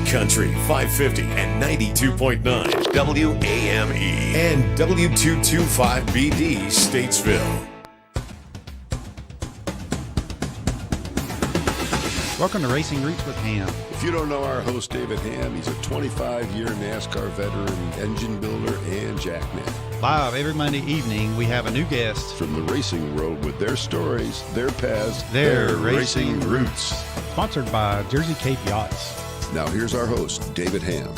Country 550 and 92.9 WAME and W225BD Statesville. Welcome to Racing Roots with Hamm. If you don't know our host, David Hamm, he's a 25-year NASCAR veteran, engine builder, and jackman. Live every Monday evening, we have a new guest From the racing world with their stories, their paths, their racing roots. Sponsored by Jersey Cape Yachts. Now here's our host, David Hamm.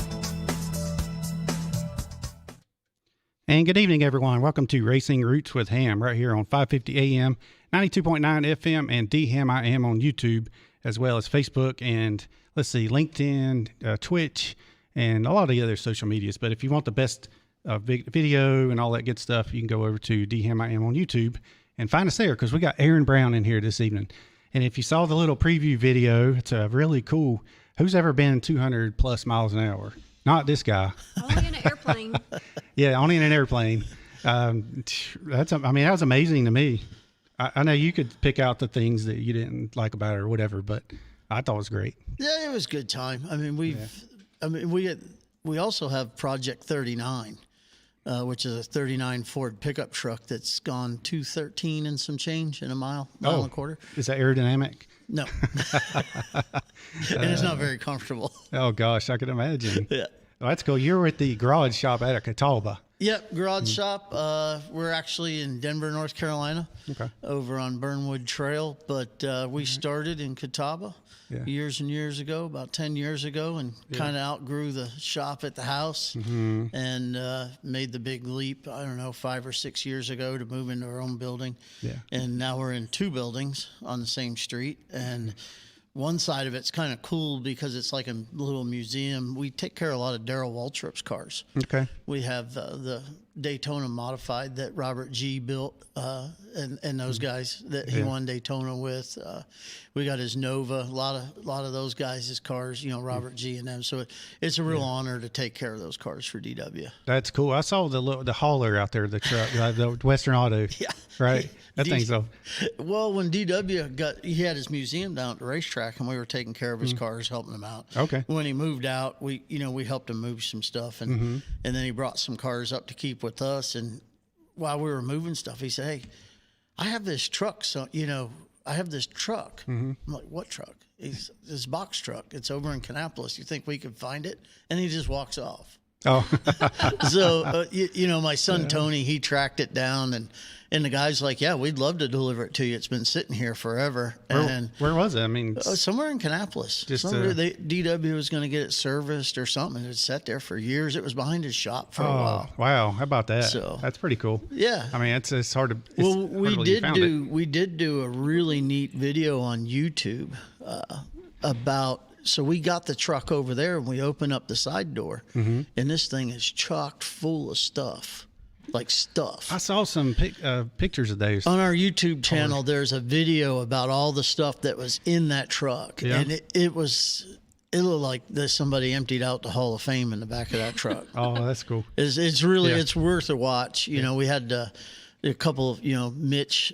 And good evening, everyone. Welcome to Racing Roots with Hamm right here on 550 AM, 92.9 FM, and DHammiam on YouTube, as well as Facebook and, LinkedIn, Twitch, and a lot of the other social medias. But if you want the best video and all that good stuff, you can go over to DHammiam on YouTube and find us there, because we got Aaron Brown in here this evening. And if you saw the little preview video, it's a really cool. Who's ever been 200 plus miles an hour? Not this guy. Only in an airplane. Yeah, only in an airplane. That was amazing to me. I know you could pick out the things that you didn't like about it or whatever, but I thought it was great. Yeah, it was a good time. I mean, we also have Project 39, which is a 39 Ford pickup truck that's gone 213 and some change in a mile and a quarter. Is that aerodynamic? No. And it's not very comfortable. Oh gosh, I can imagine. Yeah. Well, that's cool. You're at the garage shop at Catawba. Yep, garage shop. We're actually in Denver, North Carolina, over on Burnwood Trail. But we started in Catawba years and years ago, about 10 years ago, and kind of outgrew the shop at the house and made the big leap, 5 or 6 years ago to move into our own building. Yeah. And now we're in 2 buildings on the same street. And one side of it's kind of cool because it's like a little museum. We take care of a lot of Darrell Waltrip's cars. Okay. We have the Daytona modified that Robert G built, and those guys that he won Daytona with. We got his Nova, a lot of those guys' cars, Robert G and them. So it's a real honor to take care of those cars for DW. That's cool. I saw the hauler out there, the truck, the Western Auto. Yeah. Right. That thing's so. Well, when DW he had his museum down at the racetrack, and we were taking care of his cars, helping him out. Okay. When he moved out, we helped him move some stuff, and then he brought some cars up to keep with us. And while we were moving stuff, he said, "Hey, I have this truck. So I have this truck." I'm like, "What truck?" He's this box truck. It's over in Kannapolis. You think we could find it? And he just walks off. Oh. So my son Tony, he tracked it down, and the guy's like, "Yeah, we'd love to deliver it to you. It's been sitting here forever." Where was it? I mean, somewhere in Kannapolis. DW was going to get it serviced or something. It had sat there for years. It was behind his shop for a while. Wow, how about that? So that's pretty cool. Yeah, I mean, it's hard to. Well, we did do a really neat video on YouTube about. So we got the truck over there, and we open up the side door, and this thing is chocked full of stuff. Like stuff. I saw some pictures of those. On our YouTube channel, there's a video about all the stuff that was in that truck. Yeah. And it looked like somebody emptied out the Hall of Fame in the back of that truck. Oh, that's cool. It's really, it's worth a watch. We had a couple of, Mitch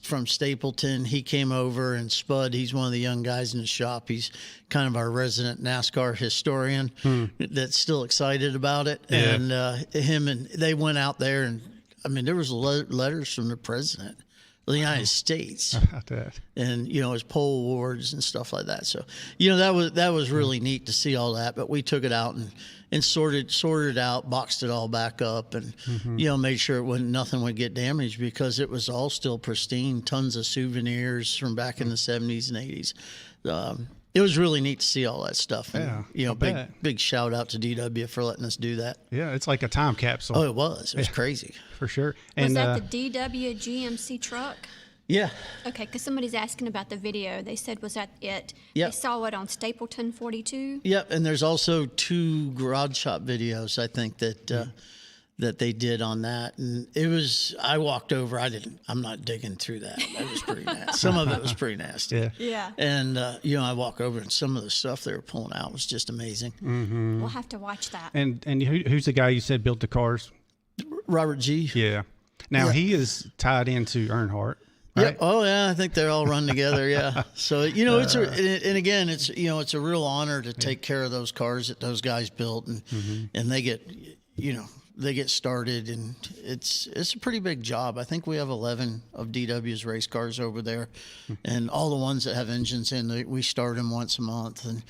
from Stapleton, he came over, and Spud, he's one of the young guys in the shop. He's kind of our resident NASCAR historian that's still excited about it. Yeah. And they went out there, and there was letters from the president of the United States. About that. And, his pole awards and stuff like that. So, that was really neat to see all that. But we took it out and sorted out, boxed it all back up, and made sure nothing would get damaged, because it was all still pristine. Tons of souvenirs from back in the 70s and 80s. It was really neat to see all that stuff. And, big shout out to DW for letting us do that. Yeah, it's like a time capsule. Oh, it was. It was crazy. For sure. Was that the DW GMC truck? Yeah. Okay, because somebody's asking about the video. They said, was that it? Yep. They saw it on Stapleton 42? Yep, and there's also 2 garage shop videos, I think, that they did on that. And it was, I walked over, I'm not digging through that. It was pretty nasty. Some of it was pretty nasty. Yeah. Yeah. And, I walk over, and some of the stuff they were pulling out was just amazing. We'll have to watch that. And who's the guy you said built the cars? Robert G. Yeah. Now, he is tied into Earnhardt. right? Yep. Oh yeah, I think they all run together. Yeah. So it's and again, it's it's a real honor to take care of those cars that those guys built, and they get they get started, and it's a pretty big job. I think we have 11 of DW's race cars over there, and all the ones that have engines in, we start them once a month, and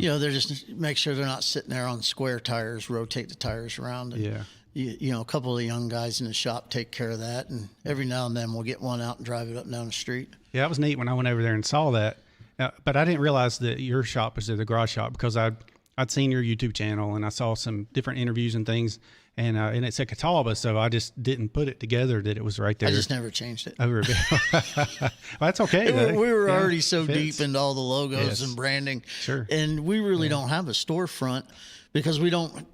they're just make sure they're not sitting there on square tires, rotate the tires around. And, a couple of the young guys in the shop take care of that, and every now and then we'll get one out and drive it up and down the street. Yeah, that was neat when I went over there and saw that. But I didn't realize that your shop was at the garage shop, because I'd seen your YouTube channel and I saw some different interviews and things. And it said Catawba, so I just didn't put it together that it was right there. I just never changed it. Well, that's okay. We were already so deep into all the logos and branding. Sure. And we really don't have a storefront, because we don't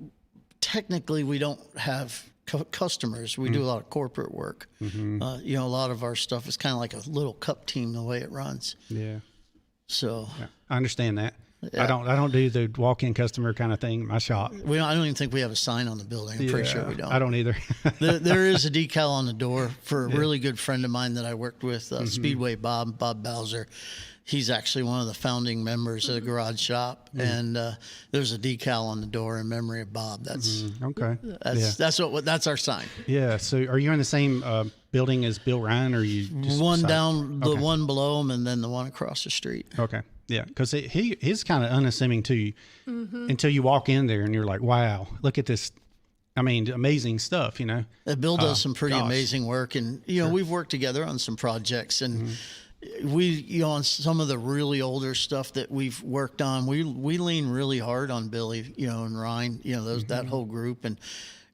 have customers. We do a lot of corporate work. A lot of our stuff is kind of like a little cup team, the way it runs. Yeah. So I understand that. Yeah. I don't do the walk-in customer kind of thing in my shop. I don't even think we have a sign on the building. I'm pretty sure we don't. I don't either. There is a decal on the door for a really good friend of mine that I worked with, Speedway Bob Bowser. He's actually one of the founding members of the garage shop, and there's a decal on the door in memory of Bob. That's okay. That's our sign. Yeah. So, are you in the same building as Bill Ryan, or are you just one down, the one below him, and then the one across the street? Okay. Yeah, because he's kind of unassuming to you until you walk in there and you're like, wow, look at this. I mean, amazing stuff, Bill does some pretty amazing work, and we've worked together on some projects, and we on some of the really older stuff that we've worked on, we lean really hard on Billy, and Ryan, that whole group, and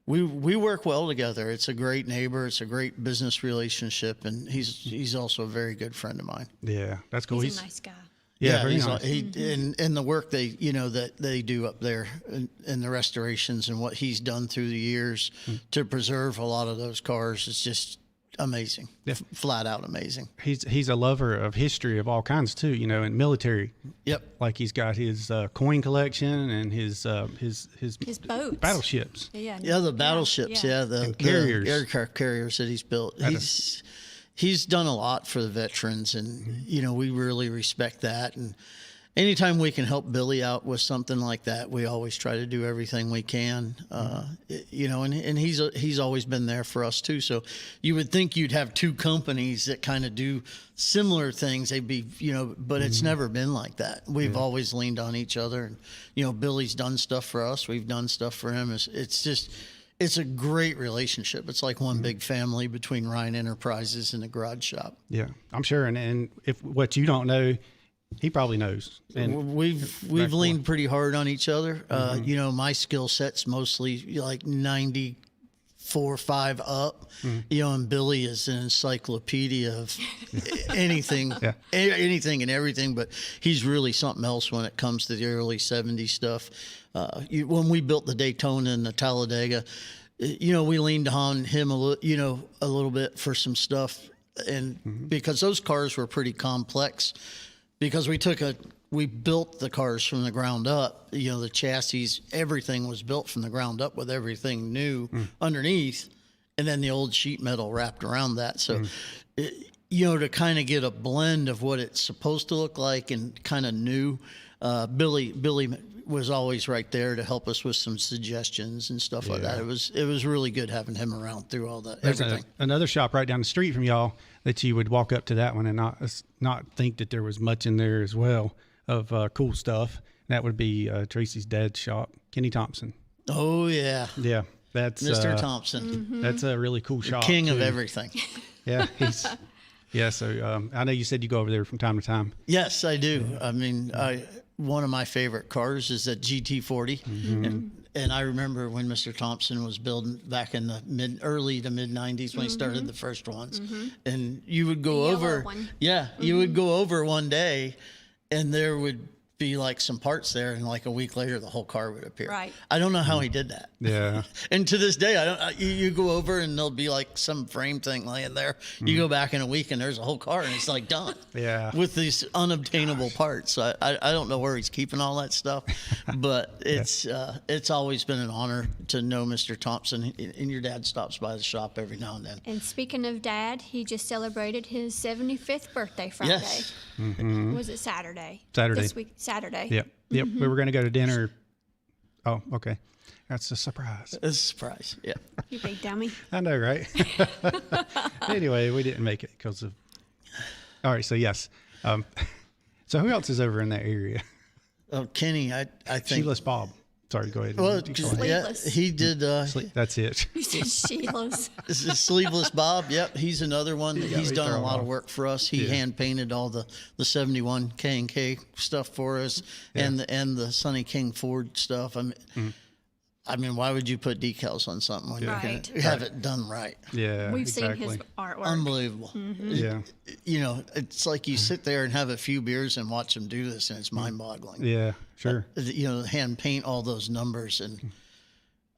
we work well together. It's a great neighbor. It's a great business relationship, and he's also a very good friend of mine. Yeah, that's cool. He's a nice guy. Yeah, very nice. And the work that they do up there, and the restorations and what he's done through the years to preserve a lot of those cars is just amazing. Yeah. Flat out amazing. He's a lover of history of all kinds too, and military. Yep. Like he's got his coin collection and his boats, battleships. Yeah, the battleships. Yeah, the carriers, the aircraft carriers that he's built. He's done a lot for the veterans, and we really respect that. And anytime we can help Billy out with something like that, we always try to do everything we can. And he's always been there for us too. So you would think you'd have two companies that kind of do similar things. They'd be, but it's never been like that. We've always leaned on each other, and Billy's done stuff for us. We've done stuff for him. It's a great relationship. It's like one big family between Ryan Enterprises and the garage shop. Yeah, I'm sure. And if what you don't know, he probably knows. And we've leaned pretty hard on each other. My skill set's mostly like 94, 5 up. And Billy is an encyclopedia of anything, anything and everything. But he's really something else when it comes to the early '70s stuff. When we built the Daytona and the Talladega, we leaned on him a little bit for some stuff, and because those cars were pretty complex, because we built the cars from the ground up. The chassis, everything was built from the ground up with everything new underneath, and then the old sheet metal wrapped around that. So, to kind of get a blend of what it's supposed to look like and kind of new, Billy was always right there to help us with some suggestions and stuff like that. It was really good having him around through all that. There's another shop right down the street from y'all that you would walk up to that one and not think that there was much in there as well of cool stuff. That would be Tracy's dad's shop, Kenny Thompson. Oh yeah, that's Mr. Thompson. That's a really cool shop. King of everything. Yeah, he's. Yeah, so I know you said you go over there from time to time. Yes, I do. I mean, one of my favorite cars is that GT40, and I remember when Mr. Thompson was building back in the early to mid '90s when he started the first ones, and you would go over, you would go over one day, and there would be like some parts there, and like a week later the whole car would appear. Right. I don't know how he did that. Yeah. And to this day, I don't. You go over and there'll be like some frame thing laying there. You go back in a week and there's a whole car and it's like done. Yeah. With these unobtainable parts. I don't know where he's keeping all that stuff, but it's always been an honor to know Mr. Thompson. And your dad stops by the shop every now and then. And speaking of Dad, he just celebrated his 75th birthday Friday. Yes. Was it Saturday? Saturday. This week, Saturday. Yep. We were going to go to dinner. Oh, okay. That's a surprise. It's a surprise. Yeah. You big dummy. I know, right? Anyway, we didn't make it because of. All right. So yes. So who else is over in that area? Oh, Kenny, I think. Shoeless Bob. Sorry, go ahead. Well, Sleeveless. he did. That's it. You said Sheila's. This is Sleeveless Bob. Yep, he's another one. He's done a lot of work for us. He hand painted all the 71 K&K stuff for us, and the Sonny King Ford stuff. I mean, why would you put decals on something when you can have it done right? Yeah, We've seen his artwork. Unbelievable. Yeah. You know, it's like you sit there and have a few beers and watch him do this, and it's mind-boggling. Yeah, sure. You know, hand paint all those numbers, and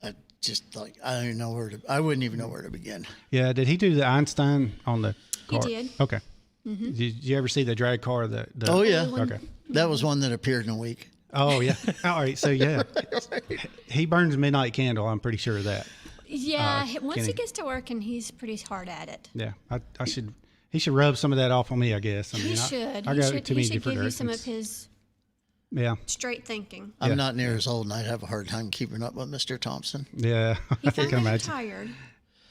I just like I don't even know I wouldn't even know where to begin. Yeah, did he do the Einstein on the car? He did. Okay. Did you ever see the drag car? Oh yeah. Okay. That was one that appeared in a week. Oh yeah. All right. So yeah, he burns midnight candle. I'm pretty sure of that. Yeah. Once Kenny. he gets to work, and he's pretty hard at it. Yeah. I should. He should rub some of that off on me. I guess. I mean, He should. I He go should, too he many should different give you some of directions. his straight thinking. I'm not near as old, and I'd have a hard time keeping up with Mr. Thompson. Yeah. He I finally can imagine. retired.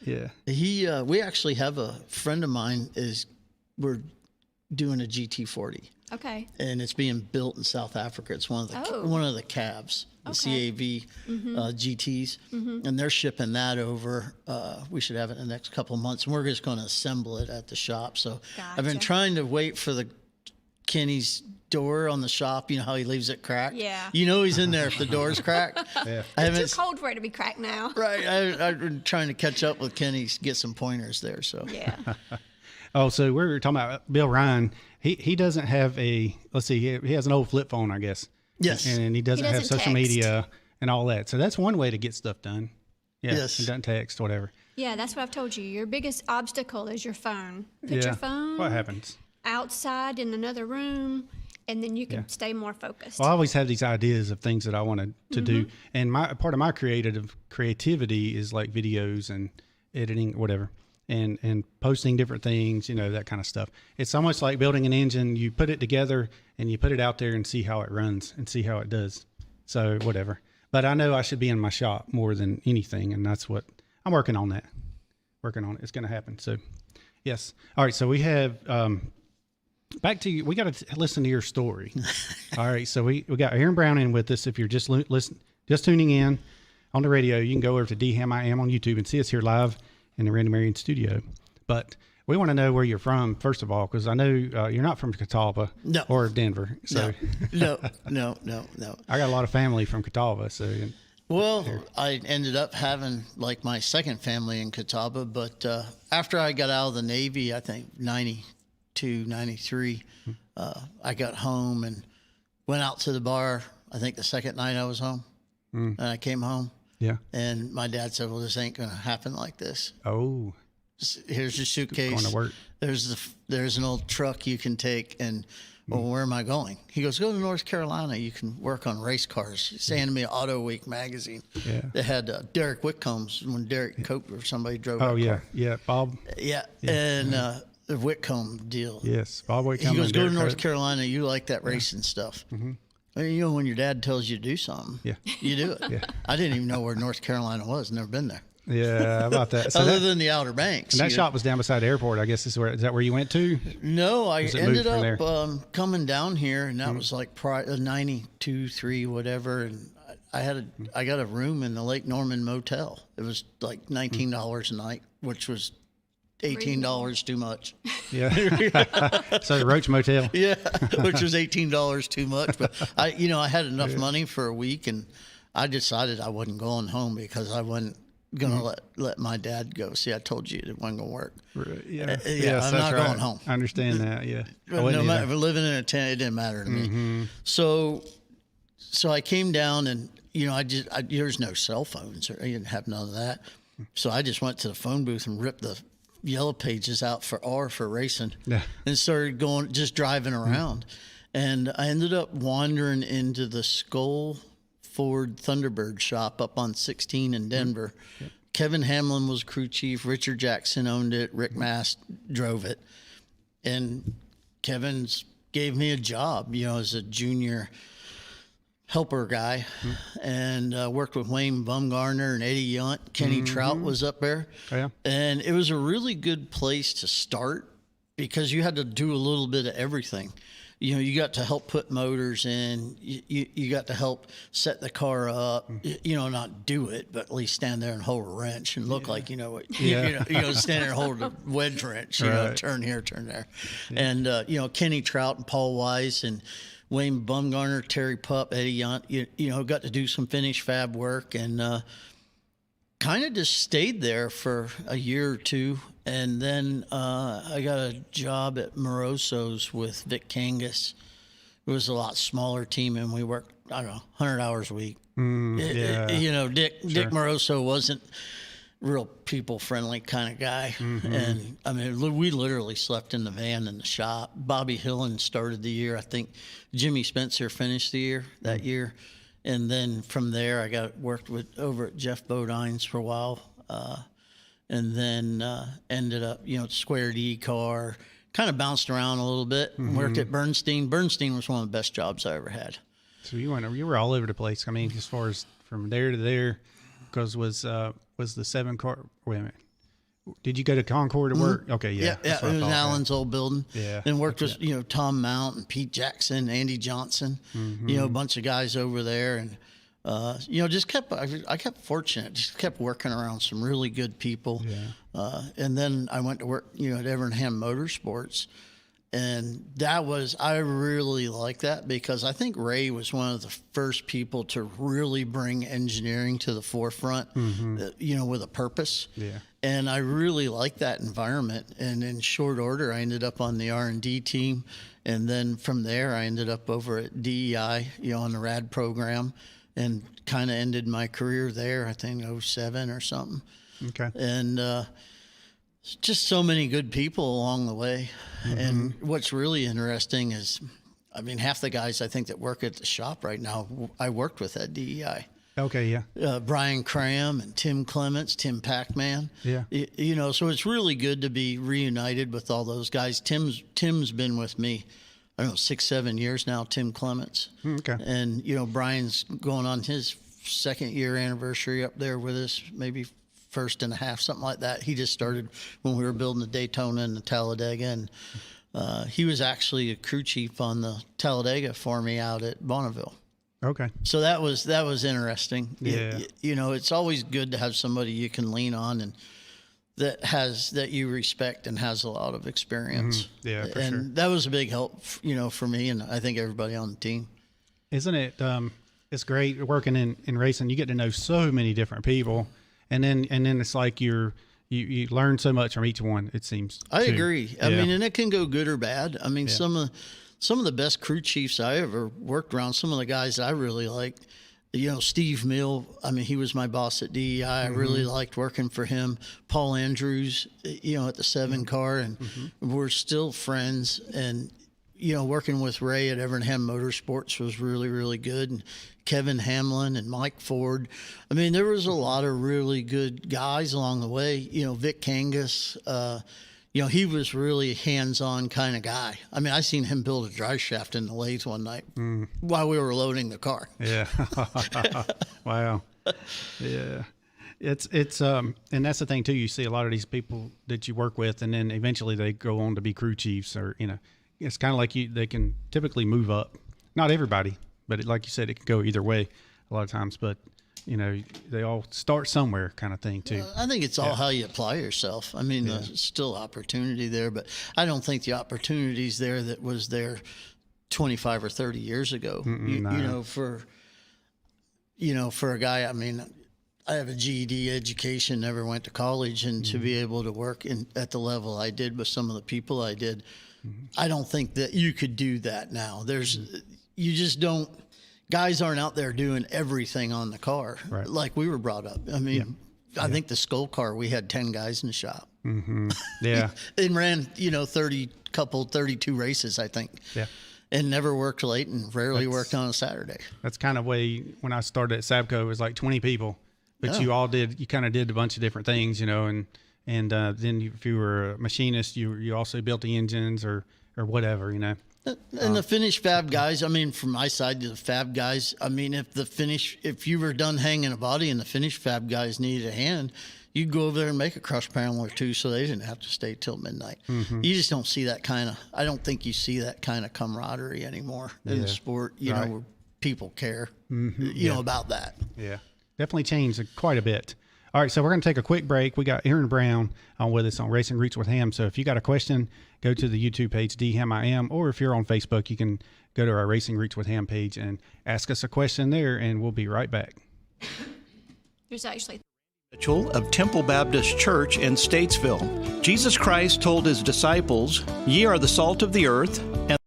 Yeah. We actually have a friend of mine we're doing a GT40. Okay. And it's being built in South Africa. It's one of the cabs, the CAV GTs, and they're shipping that over. We should have it in the next couple of months, and we're just going to assemble it at the shop. So I've been trying to wait for Kenny's door on the shop. You know how he leaves it cracked? Yeah. You know he's in there if the door's cracked. Yeah. It's too cold for it to be cracked now. Right. I've been trying to catch up with Kenny, get some pointers there. So Yeah. Oh, so we were talking about Bill Ryan. He doesn't have let's see, he has an old flip phone, I guess. Yes. And he doesn't have social text. media and all that. So that's one way to get stuff done. Yeah. Yes. He doesn't text, whatever. Yeah, that's what I've told you. Your biggest obstacle is your phone. Put your phone What happens? outside in another room, and then you can stay more focused. Well, I always have these ideas of things that I wanted to do. And part of my creativity is like videos and editing, whatever. And posting different things, you know, that kind of stuff. It's almost like building an engine. You put it together and you put it out there and see how it runs and see how it does. So whatever. But I know I should be in my shop more than anything. And that's what I'm working on that. It's going to happen. So yes. All right. So we have, back to you. We got to listen to your story. All right. So we got Aaron Brown in with us. If you're just tuning in on the radio, you can go over to DHammiam on YouTube and see us here live in the Randy Marion studio. But we want to know where you're from, first of all, because I know you're not from Catawba or Denver. So No. I got a lot of family from Catawba. So Well, I ended up having like my second family in Catawba, but after I got out of the Navy, I think 92, 93, I got home and went out to the bar. I think the second night I was home, and I came home. yeah. And my dad said, well, this ain't going to happen like this. Oh, Here's your suitcase. going to work. There's an old truck you can take. And, well, where am I going? He goes, go to North Carolina. You can work on race cars. He's handed me Auto Week magazine. Yeah. They had Derek Whitcomb's when Derek Cope or somebody drove Oh, that yeah. car. Yeah. Bob. Yeah. And the Whitcomb deal. Yes. Bob Whitcomb. He goes, and go to Derek North Cope. Carolina. You like that racing stuff. I mean, you know, when your dad tells you to do something, you do it. I didn't even know where North Carolina was. Never been there. Yeah, how about that? So Other than the Outer Banks. and that you shop was down beside the airport. I guess is that where you went to? No, I it ended moved from up coming down here, and that was like 92, 3, whatever. And I got a room in the Lake Norman Motel. It was like $19 a night, which was $18 too much. Yeah. So the Roach Motel. Yeah, which was $18 too much. But I had enough money for a week, and I decided I wasn't going home because I wasn't gonna let my dad go. See, I told you it wasn't gonna work. Right. Yeah, I'm not going home. I understand that. Yeah, No matter if we're living in a tent, it didn't matter to me. So I came down, and there's no cell phones, or I didn't have none of that. So I just went to the phone booth and ripped the yellow pages out for R for racing, and started just driving around. And I ended up wandering into the Skoll Ford Thunderbird shop up on 16 in Denver. Kevin Hamlin was crew chief. Richard Jackson owned it. Rick Mast drove it. And Kevin's gave me a job, as a junior helper guy, and worked with Wayne Bumgarner and Eddie Yunt. Kenny Trout was up there. Oh, yeah. And it was a really good place to start because you had to do a little bit of everything. You got to help put motors in. You got to help set the car up. Not do it, but at least stand there and hold a wrench and look like stand there and hold a wedge wrench. Right. Turn here, turn there, and Kenny Trout and Paul Wise and Wayne Bumgarner, Terry Pupp, Eddie Yunt. Got to do some finish fab work and kind of just stayed there for a year or two. And then I got a job at Moroso's with Vic Kangas. It was a lot smaller team, and we worked, 100 hours a week. Dick Moroso wasn't real people-friendly kind of guy. And, we literally slept in the van in the shop. Bobby Hillen started the year. I think Jimmy Spencer finished the year that year. And then from there, I worked over at Jeff Bodine's for a while. And then ended up, Square D car, kind of bounced around a little bit. Worked at Bernstein. Bernstein was one of the best jobs I ever had. So you were all over the place. I mean, as far as from there to there, because was the 7 car. Wait a minute. Did you go to Concord to work? Okay, yeah. It was Allen's old building. Yeah. And worked with, Tom Mount and Pete Jackson, Andy Johnson, a bunch of guys over there. And, I kept fortunate, just kept working around some really good people. Yeah. And then I went to work, at Hamm Motorsports. And I really like that because I think Ray was one of the first people to really bring engineering to the forefront, with a purpose. Yeah. And I really like that environment. And in short order, I ended up on the R&D team. And then from there, I ended up over at DEI, on the RAD program, and kind of ended my career there, I think 07 or something. Okay. And just so many good people along the way. And what's really interesting is, half the guys I think that work at the shop right now, I worked with at DEI. Okay, yeah. Brian Cram and Tim Clements, Tim Pac-Man. Yeah. So it's really good to be reunited with all those guys. Tim's been with me, 6-7 years now, Tim Clements. Okay. And, Brian's going on his 2nd year anniversary up there with us, maybe 1st and a half, something like that. He just started when we were building the Daytona and the Talladega. And he was actually a crew chief on the Talladega for me out at Bonneville. Okay. So that was interesting. Yeah. It's always good to have somebody you can lean on and that you respect and has a lot of experience. Yeah, for and sure. That was a big help, for me and I think everybody on the team. Isn't it? It's great working in racing. You get to know so many different people, and then it's like you learn so much from each one. It seems. I agree. Yeah. And it can go good or bad. Some of the best crew chiefs I ever worked around, some of the guys that I really liked, Steve Mill, he was my boss at DEI. I really liked working for him. Paul Andrews, at the 7 car, and we're still friends. And, working with Ray at Hamm Motorsports was really, really good. And Kevin Hamlin and Mike Ford. There was a lot of really good guys along the way. Vic Kangas, he was really a hands-on kind of guy. I seen him build a drive shaft in the lathe one night while we were loading the car. Yeah. Wow. Yeah. It's and that's the thing too. You see a lot of these people that you work with, and then eventually they go on to be crew chiefs, or it's kind of like they can typically move up. Not everybody, but like you said, it can go either way a lot of times. But they all start somewhere, kind of thing too. I think it's all how you apply yourself. There's still opportunity there, but I don't think the opportunity's there that was there 25 or 30 years ago. For a guy, I have a GED education, never went to college, and to be able to work at the level I did with some of the people I did, I don't think that you could do that now. You just don't. Guys aren't out there doing everything on the car like we were brought up. I mean, I think the Skull car, we had 10 guys in the shop. Yeah, and ran 32 races, I think. Yeah. And never worked late and rarely worked on a Saturday. That's kind of way when I started at Sabco, it was like 20 people, but you kind of did a bunch of different things, and then if you were a machinist, you also built the engines or whatever, And the finish fab guys, I mean, from my side to the fab guys, I mean, if you were done hanging a body and the finish fab guys needed a hand, you'd go over there and make a crush panel or two so they didn't have to stay till midnight. You just don't see that I don't think you see that kind of camaraderie anymore in the sport, where people care, about that. Yeah, definitely changed quite a bit. All right, so we're going to take a quick break. We got Aaron Brown on with us on Racing Roots with Hamm. So if you got a question, go to the YouTube page, DHammiam, or if you're on Facebook, you can go to our Racing Roots with Hamm page and ask us a question there, and we'll be right back. There's actually of Temple Baptist Church in Statesville. Jesus Christ told his disciples, "Ye are the salt of the earth, and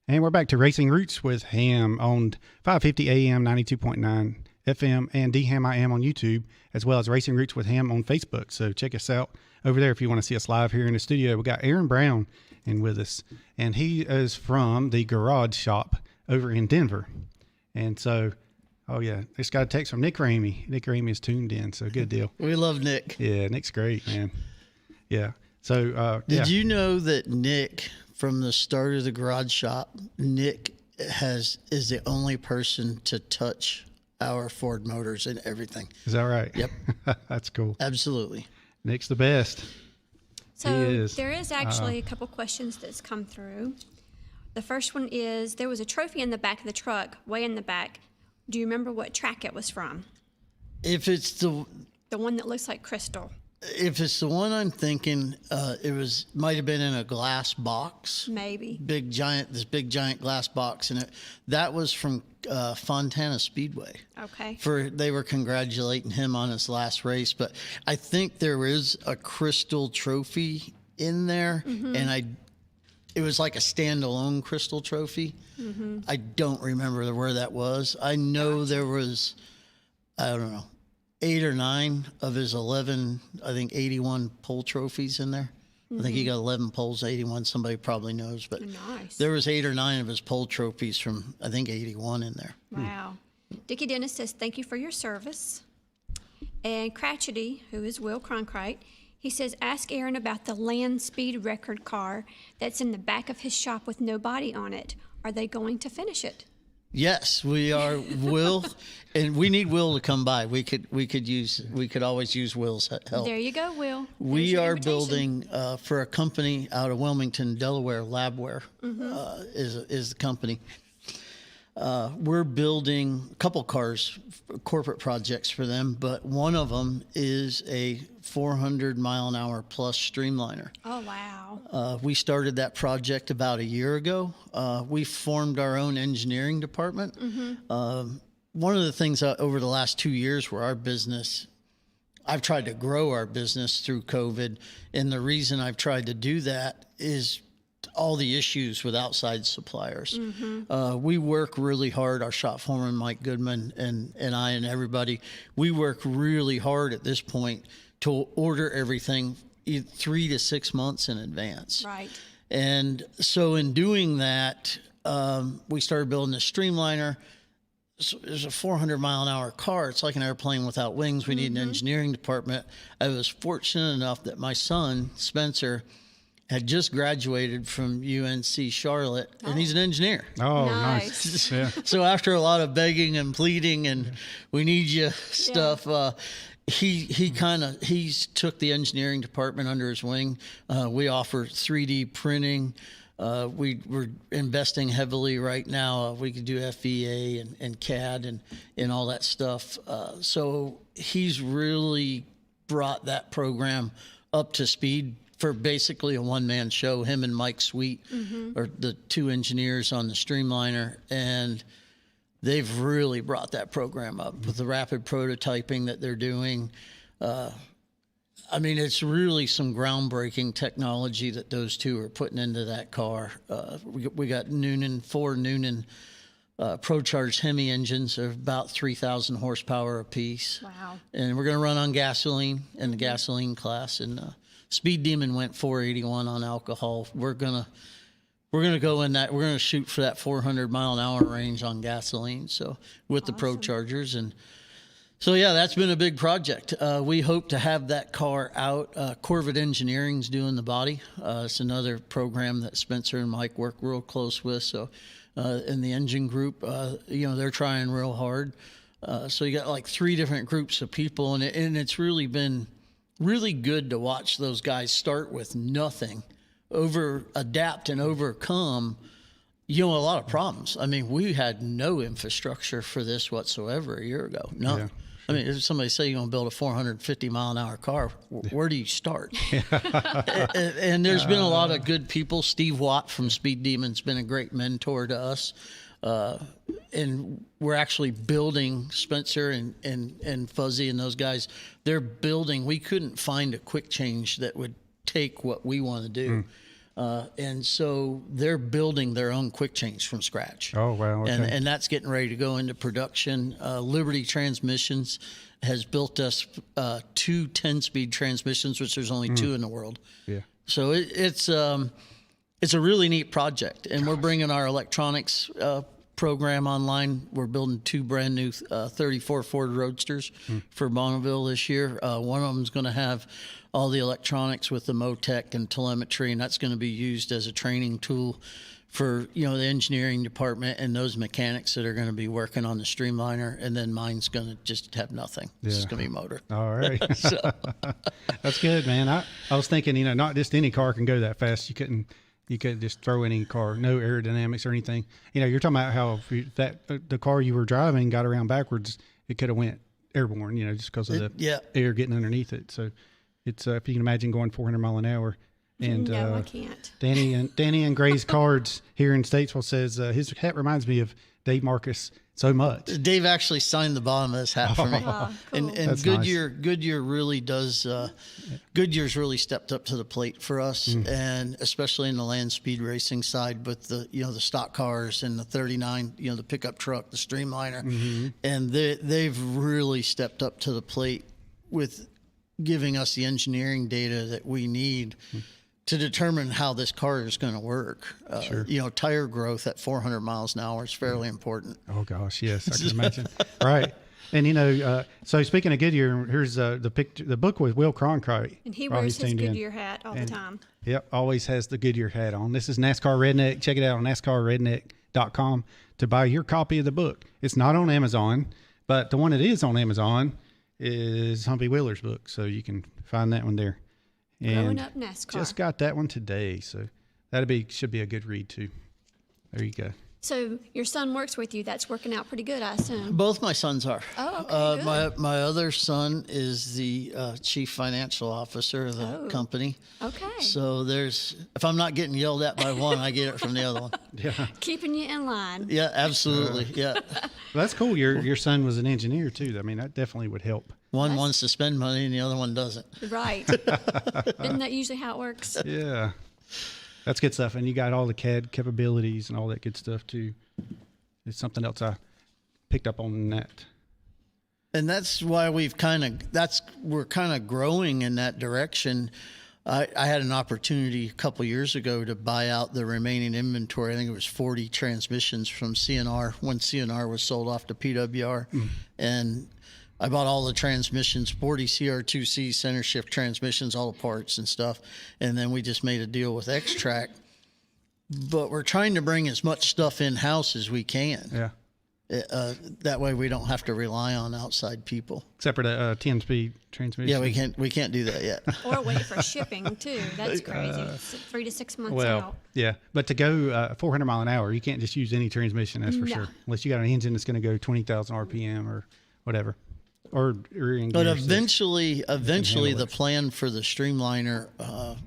And we're back to Racing Roots with Hamm on 550 AM, 92.9 FM, and DHammiam on YouTube, as well as Racing Roots with Hamm on Facebook. So check us out over there if you want to see us live here in the studio. We got Aaron Brown in with us, and he is from the garage shop over in Denver. And so, just got a text from Nick Ramey. Nick Ramey is tuned in, so good deal. We love Nick. Yeah, Nick's great, man. Yeah. So, Did you know that Nick, from the start of the garage shop, Nick is the only person to touch our Ford motors and everything. Is that right? Yep. That's cool. Absolutely. Nick's the best. So there is actually a couple questions that's come through. The first one is, there was a trophy in the back of the truck, way in the back. Do you remember what track it was from? If it's the one that looks like crystal. If it's the one I'm thinking, might have been in a glass box. Maybe. This big giant glass box, and that was from Fontana Speedway. Okay. They were congratulating him on his last race, but I think there is a crystal trophy in there, and it was like a standalone crystal trophy. I don't remember where that was. I know there was, I don't know, 8 or 9 of his 11, I think 81 pole trophies in there. I think he got 11 poles, 81. Somebody probably knows, but nice. There was 8 or 9 of his pole trophies from, I think, 81 in there. Wow. Dickie Dennis says, thank you for your service. And Cratchity, who is Will Cronkite, He says, ask Aaron about the land speed record car that's in the back of his shop with no body on it. Are they going to finish it? Yes, we are. Will, and we need Will to come by. We could always use Will's help. There you go, Will. We are building for a company out of Wilmington, Delaware. Labware is the company. We're building a couple cars, corporate projects for them, but one of them is a 400-mile-an-hour plus Streamliner. Oh, wow. We started that project about a year ago. We formed our own engineering department. One of the things over the last 2 years where our business, I've tried to grow our business through COVID, and the reason I've tried to do that is all the issues with outside suppliers. We work really hard, our shop foreman, Mike Goodman, and I and everybody, we work really hard at this point to order everything 3 to 6 months in advance. Right. And so in doing that, we started building a Streamliner. So there's a 400-mile-an-hour car. It's like an airplane without wings. We need an engineering department. I was fortunate enough that my son, Spencer, had just graduated from UNC Charlotte, and he's an engineer. Oh, Nice. nice. Yeah. So after a lot of begging and pleading and we need you stuff, he took the engineering department under his wing. We offer 3D printing. We're investing heavily right now. We could do FEA and CAD and all that stuff. So he's really brought that program up to speed for basically a one-man show. Him and Mike Sweet are the two engineers on the Streamliner, and they've really brought that program up with the rapid prototyping that they're doing. I mean, it's really some groundbreaking technology that those two are putting into that car. We got four Noonan pro-charged Hemi engines of about 3,000 horsepower apiece. Wow. And we're going to run on gasoline in the gasoline class. And Speed Demon went 481 on alcohol. We're gonna go in that. We're gonna shoot for that 400-mile-an-hour range on gasoline. So with the Pro Chargers, and so yeah, that's been a big project. We hope to have that car out. Corvette Engineering's doing the body. It's another program that Spencer and Mike work real close with. So in the engine group, they're trying real hard. So you got like 3 different groups of people, and it's really been really good to watch those guys start with nothing, adapt and overcome, a lot of problems. I mean, we had no infrastructure for this whatsoever a year ago. None. Yeah. I mean, if somebody say you're going to build a 450-mile-an-hour car, where do you start? And there's been a lot of good people. Steve Watt from Speed Demon's been a great mentor to us. And we're actually building, Spencer and Fuzzy and those guys, they're building. We couldn't find a quick change that would take what we want to do. And so they're building their own quick change from scratch. Oh, wow. Okay. And that's getting ready to go into production. Liberty Transmissions has built us 2 10-speed transmissions, which there's only 2 in the world. Yeah. So it's a really neat project. And we're bringing our electronics program online. We're building 2 brand new 34 Ford Roadsters for Bonneville this year. One of them is going to have all the electronics with the Motec and telemetry, and that's going to be used as a training tool for the engineering department and those mechanics that are going to be working on the Streamliner. And then mine's going to just have nothing. It's just going to be motor. All right. So that's good, man. I was thinking, not just any car can go that fast. You couldn't just throw any car, no aerodynamics or anything. You're talking about how the car you were driving got around backwards, it could have went airborne, just because of the air getting underneath it. So it's if you can imagine going 400 mile an hour. And no, I can't. Danny and Gray's Cards here in Statesville says his hat reminds me of Dave Marcus so much. Dave actually signed the bottom of this hat for me. Oh, cool. And Goodyear really does. Goodyear's really stepped up to the plate for us, and especially in the land speed racing side with the the stock cars and the 39, the pickup truck, the Streamliner, and they've really stepped up to the plate with giving us the engineering data that we need to determine how this car is going to work. Sure. Tire growth at 400 miles an hour is fairly important. Oh gosh, yes, I can imagine. Right. And so speaking of Goodyear, here's the picture, the book with Will Cronkite. And he wears his Goodyear hat all the time. Yep, always has the Goodyear hat on. This is NASCAR Redneck. Check it out on NASCARredneck.com to buy your copy of the book. It's not on Amazon, but the one that is on Amazon is Humpy Wheeler's book, so you can find that one there. And Growing Up NASCAR. Just got that one today, so should be a good read too. There you go. So your son works with you. That's working out pretty good, I assume. Both my sons are. Oh, okay, good. My other son is the chief financial officer of the company. Okay. So if I'm not getting yelled at by one, I get it from the other one. Yeah. Keeping you in line. Yeah, absolutely. Yeah. Well, that's cool. Your son was an engineer too. I mean, that definitely would help. One wants to spend money and the other one doesn't. Right. Isn't that usually how it works? Yeah. That's good stuff. And you got all the CAD capabilities and all that good stuff too. It's something else I picked up on that. And that's why we're kind of growing in that direction. I had an opportunity a couple years ago to buy out the remaining inventory. I think it was 40 transmissions from CNR when CNR was sold off to PWR. And I bought all the transmissions, 40 CR2C center shift transmissions, all the parts and stuff. And then we just made a deal with X-Track. But we're trying to bring as much stuff in-house as we can. Yeah. That way we don't have to rely on outside people. Except for the 10-speed transmission. Yeah, we can't do that yet. Or wait for shipping too. That's crazy. 3 to 6 months out. Yeah, but to go 400 mile an hour, you can't just use any transmission. That's for sure. Unless you got an engine that's going to go 20,000 RPM or whatever. But eventually, the plan for the Streamliner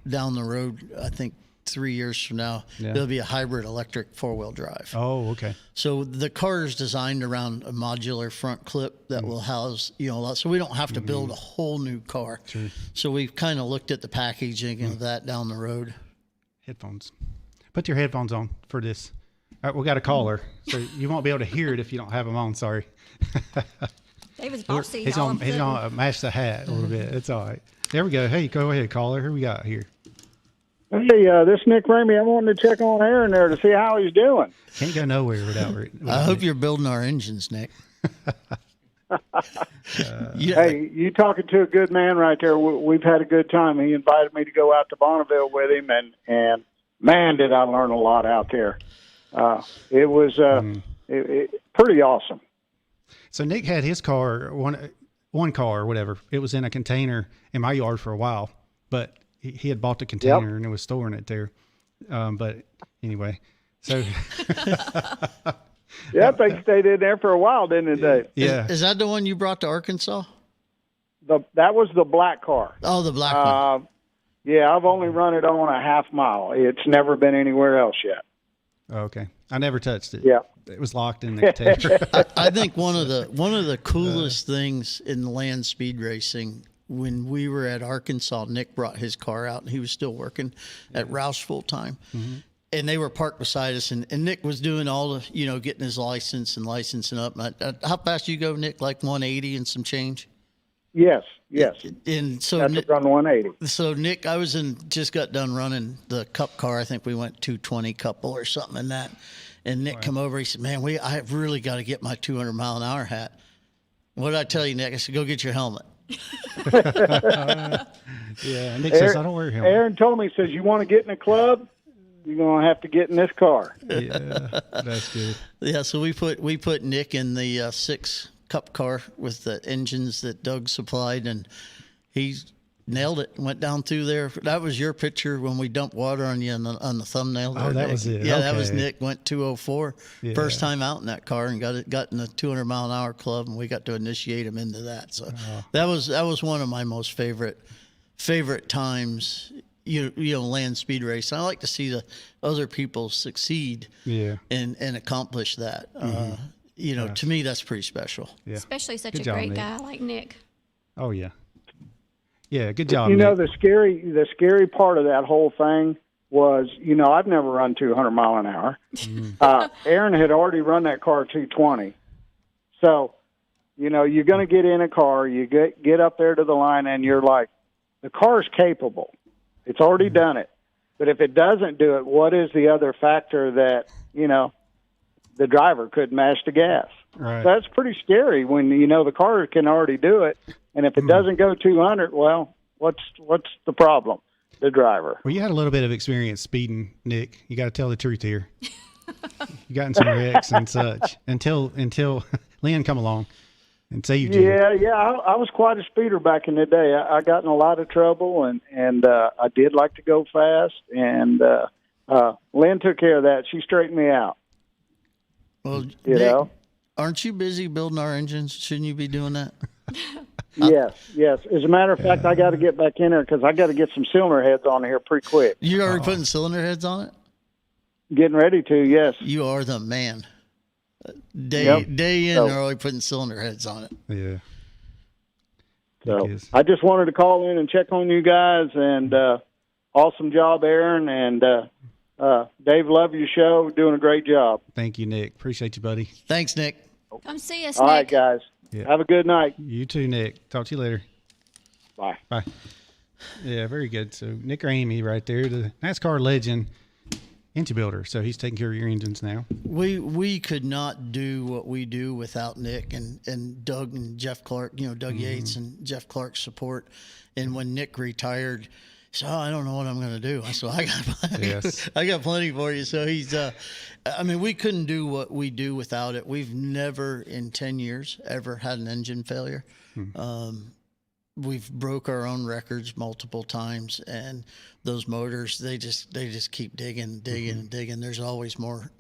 down the road, I think 3 years from now, there'll be a hybrid electric 4-wheel drive. Oh, okay. So the car is designed around a modular front clip that will house, a lot. So we don't have to build a whole new car. True. So we've kind of looked at the packaging of that down the road. Headphones. Put your headphones on for this. All right, we got a caller, so you won't be able to hear it if you don't have them on. Sorry. David's bossy. He's on match the hat a little bit. It's all right. There we go. Hey, go ahead, caller. Who we got here? Hey, this is Nick Ramey. I wanted to check on Aaron there to see how he's doing. Can't go nowhere without I hope you're building our engines, Nick. Hey, you talking to a good man right there. We've had a good time. He invited me to go out to Bonneville with him, and man, did I learn a lot out there. It was pretty awesome. So Nick had his car, one car or whatever. It was in a container in my yard for a while, but he had bought the container and it was storing it there. But anyway, so. Yeah, they stayed in there for a while, didn't they? Yeah. Is that the one you brought to Arkansas? That was the black car. Oh, the black one. Yeah, I've only run it on a half mile. It's never been anywhere else yet. Okay. I never touched it. Yeah. It was locked in the container. I think one of the coolest things in land speed racing, when we were at Arkansas, Nick brought his car out and he was still working at Roush full time. Mm-hmm. And they were parked beside us, and Nick was doing all the, getting his license and licensing up. How fast you go, Nick? Like 180 and some change? Yes. And so that's around 180. So Nick, just got done running the Cup car. I think we went 220 couple or something in that. And Nick come over. He said, "Man, I really got to get my 200 mile an hour hat." What did I tell you, Nick? I said, "Go get your helmet." Yeah. Nick says, "I don't wear a helmet." Aaron told me, he says, "You want to get in a club? You're going to have to get in this car." Yeah, that's good. Yeah, so we put Nick in the 6 Cup car with the engines that Doug supplied, and he nailed it. Went down through there. That was your picture when we dumped water on you on the thumbnail. Oh, that was it. Yeah, okay. That was Nick. Went 204. Yeah. First time out in that car, and got in the 200 mile an hour club, and we got to initiate him into that. So that was one of my most favorite times. Land speed race. I like to see the other people succeed and accomplish that. To me, that's pretty special. Yeah. Especially such a great guy like Nick. Oh, yeah. Yeah, good job, Nick. Nick. The scary part of that whole thing was, I've never run 200 mile an hour. Aaron had already run that car 220. So, you're going to get in a car, you get up there to the line, and you're like, the car's capable. It's already done it. But if it doesn't do it, what is the other factor that, the driver couldn't mash the gas? Right. That's pretty scary when, the car can already do it. And if it doesn't go 200, well, what's the problem? The driver. Well, you had a little bit of experience speeding, Nick. You got to tell the truth here. You got in some wrecks and such until Lynn come along and saved you. Yeah. I was quite a speeder back in the day. I got in a lot of trouble, and I did like to go fast. And Lynn took care of that. She straightened me out. Well, Nick, aren't you busy building our engines? Shouldn't you be doing that? Yes. As a matter of fact, I got to get back in there because I got to get some cylinder heads on here pretty quick. You already putting cylinder heads on it? Getting ready to, yes. You are the man. Day in, they're already putting cylinder heads on it. Yeah. So I just wanted to call in and check on you guys, and awesome job, Aaron, and Dave, love your show. Doing a great job. Thank you, Nick. Appreciate you, buddy. Thanks, Nick. Come see us, All Nick. right, guys. Yeah. Have a good night. You too, Nick. Talk to you later. Bye. Bye. Yeah, very good. So Nick Ramey right there, the NASCAR legend, engine builder. So he's taking care of your engines now. We could not do what we do without Nick and Doug and Jeff Clark, Doug Yates and Jeff Clark's support. And when Nick retired, he said, I don't know what I'm going to do. I said, I got plenty for you. So he's, we couldn't do what we do without it. We've never in 10 years ever had an engine failure. We've broke our own records multiple times, and those motors, they just keep digging. There's always more.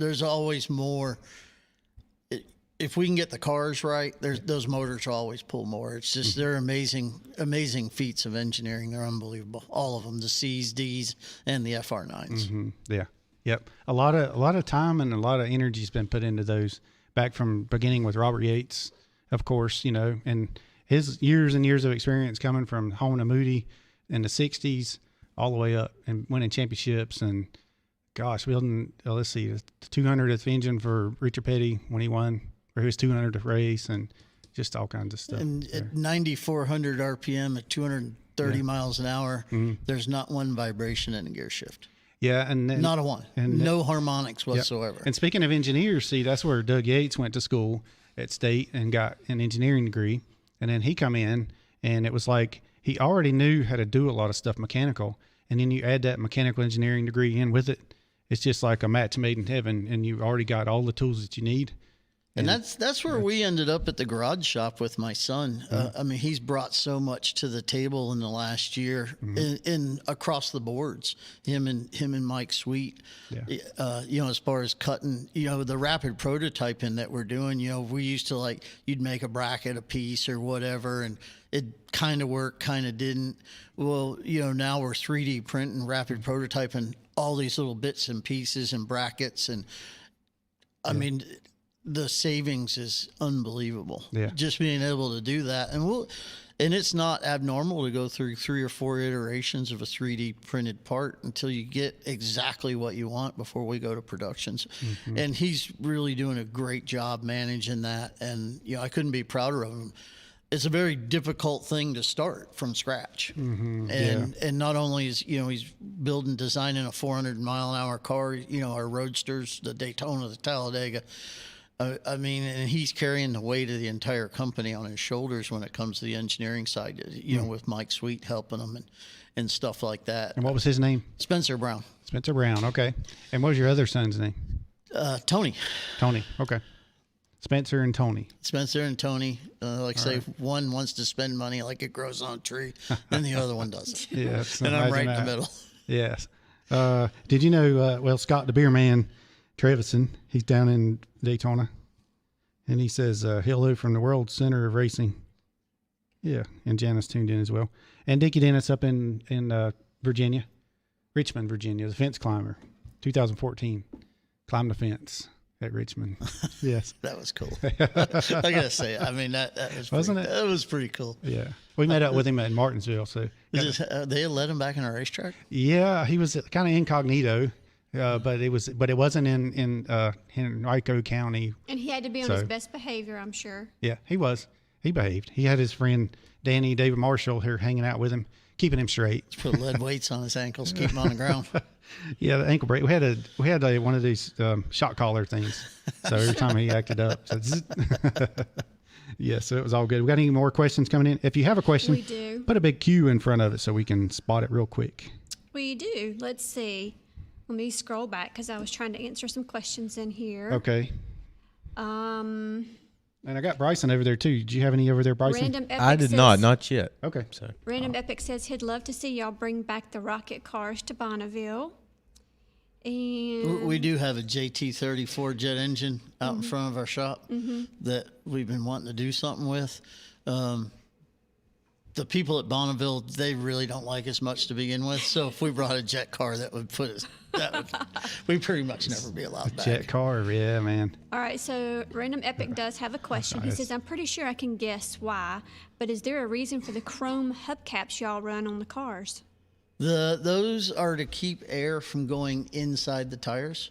If we can get the cars right, those motors always pull more. It's just they're amazing feats of engineering. They're unbelievable. All of them, the C's, D's, and the FR9s. Yeah. Yep. A lot of time and a lot of energy has been put into those, back from beginning with Robert Yates, of course, and his years and years of experience coming from Hamm and Moody in the 60s all the way up and winning championships, and building, let's see, the 200th engine for Richard Petty when he won, or his 200th race, and just all kinds of stuff. And at 9,400 RPM at 230 miles an hour, there's not one vibration in the gear shift. Yeah, and not a one, and no harmonics whatsoever. Yep. And speaking of engineers, see, that's where Doug Yates went to school at State and got an engineering degree. And then he come in, and it was like he already knew how to do a lot of stuff mechanical. And then you add that mechanical engineering degree in with it. It's just like a match made in heaven, and you already got all the tools that you need. And that's where we ended up at the garage shop with my son. He's brought so much to the table in the last year, in across the boards. Him and Mike Sweet. Yeah. As far as cutting, the rapid prototyping that we're doing. We used to you'd make a bracket a piece or whatever, and it kind of worked, kind of didn't. Well, now we're 3D printing, rapid prototyping all these little bits and pieces and brackets, and the savings is unbelievable. Yeah. Just being able to do that. And it's not abnormal to go through 3 or 4 iterations of a 3D printed part until you get exactly what you want before we go to productions. And he's really doing a great job managing that. And, I couldn't be prouder of him. It's a very difficult thing to start from scratch. And not only is, he's designing a 400-mile-an-hour car, our roadsters, the Daytona, the Talladega. And he's carrying the weight of the entire company on his shoulders when it comes to the engineering side, with Mike Sweet helping him and stuff like that. And what was his name? Spencer Brown. Spencer Brown, okay. And what was your other son's name? Tony. Tony, okay. Spencer and Tony. Spencer and Tony. Say, one wants to spend money like it grows on a tree, and the other one doesn't. Yes. And I'm right in the middle. Yes. Did you know, Scott the Beer Man Trevison, he's down in Daytona, and he says, hello from the world center of racing. Yeah, and Janice tuned in as well. And Dickie Dennis up in Virginia, Richmond, Virginia, the fence climber, 2014, climbed the fence at Richmond. Yes. That was cool. I gotta say, that was Wasn't it? That was pretty cool. Yeah. We met up with him at Martinsville. So they let him back in a racetrack? Yeah, he was kind of incognito. But it wasn't in Henrico County. And he had to be on his best behavior, I'm sure. Yeah, he was. He behaved. He had his friend David Marshall here hanging out with him keeping him straight. Let's put lead weights on his ankles, keep him on the ground. Yeah, the ankle brace. We had one of these shock collar things. So every time he acted up, so yeah, so it was all good. We got any more questions coming in? If you have a question, we do. Put a big Q in front of it so we can spot it real quick. We do. Let's see. Let me scroll back because I was trying to answer some questions in here. Okay. And I got Bryson over there too. Did you have any over there, Bryson? Random Epic I did says, not yet. Okay. So Random Epic says he'd love to see y'all bring back the rocket cars to Bonneville. And We do have a JT-34 jet engine out in front of our shop that we've been wanting to do something with. The people at Bonneville, they really don't like us much to begin with. So if we brought a jet car, that would put us. We'd pretty much never be allowed back. Jet car, yeah, man. all right, so Random Epic does have a question. He says, I'm pretty sure I can guess why, but is there a reason for the chrome hubcaps y'all run on the cars? Those are to keep air from going inside the tires.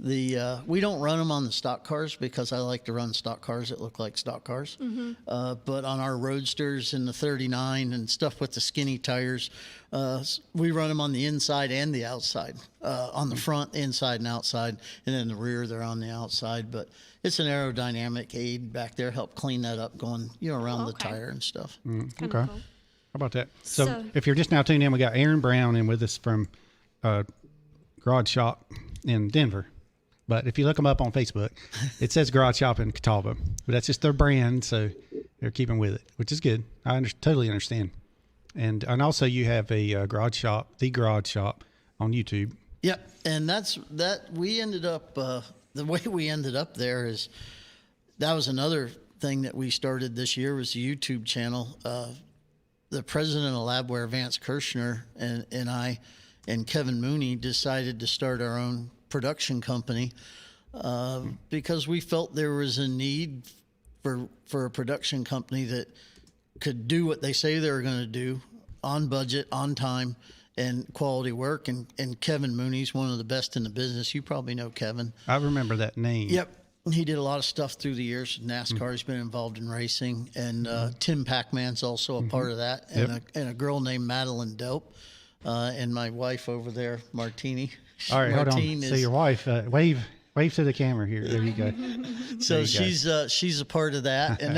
We don't run them on the stock cars because I like to run stock cars that look like stock cars. But on our Roadsters and the 39 and stuff with the skinny tires, we run them on the inside and the outside. On the front, inside and outside, and then the rear they're on the outside. But it's an aerodynamic aid back there, help clean that up going around the tire and stuff. Okay. Cool. How about that? So So- if you're just now tuning in, we got Aaron Brown in with us from Garage Shop in Denver. But if you look them up on Facebook, it says Garage Shop in Catawba. But that's just their brand, so they're keeping with it, which is good. I totally understand. And also you have a Garage Shop, the Garage Shop on YouTube. Yep, and we ended up the way we ended up there is that was another thing that we started this year was the YouTube channel. The president of Labware, Vance Kirshner, and I and Kevin Mooney decided to start our own production company because we felt there was a need for a production company that could do what they say they were going to do on budget, on time, and quality work. And Kevin Mooney's one of the best in the business. You probably know Kevin. I remember that name. Yep. He did a lot of stuff through the years. NASCAR, he's been involved in racing. And Tim Pac-Man's also a part of that. And a girl named Madeline Dope. And my wife over there, Martini. All right, Martine hold on. So your wife, wave to the camera here. There you go. So she's a part of that. And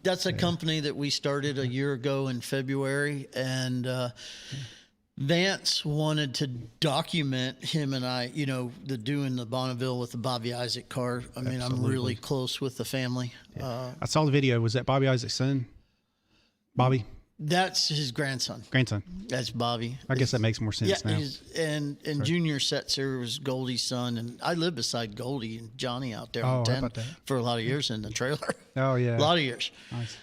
that's a company that we started a year ago in February. And Vance wanted to document him and I, the doing the Bonneville with the Bobby Isaac car. I mean, I'm really close with the family. Yeah. I saw the video. Was that Bobby Isaac's son? Bobby? That's his grandson. That's Bobby. I guess that makes more sense now. And Junior Setzer was Goldie's son. And I lived beside Goldie and Johnny out there on 10 for a lot of years in the trailer. Oh, yeah. A lot of years. Nice.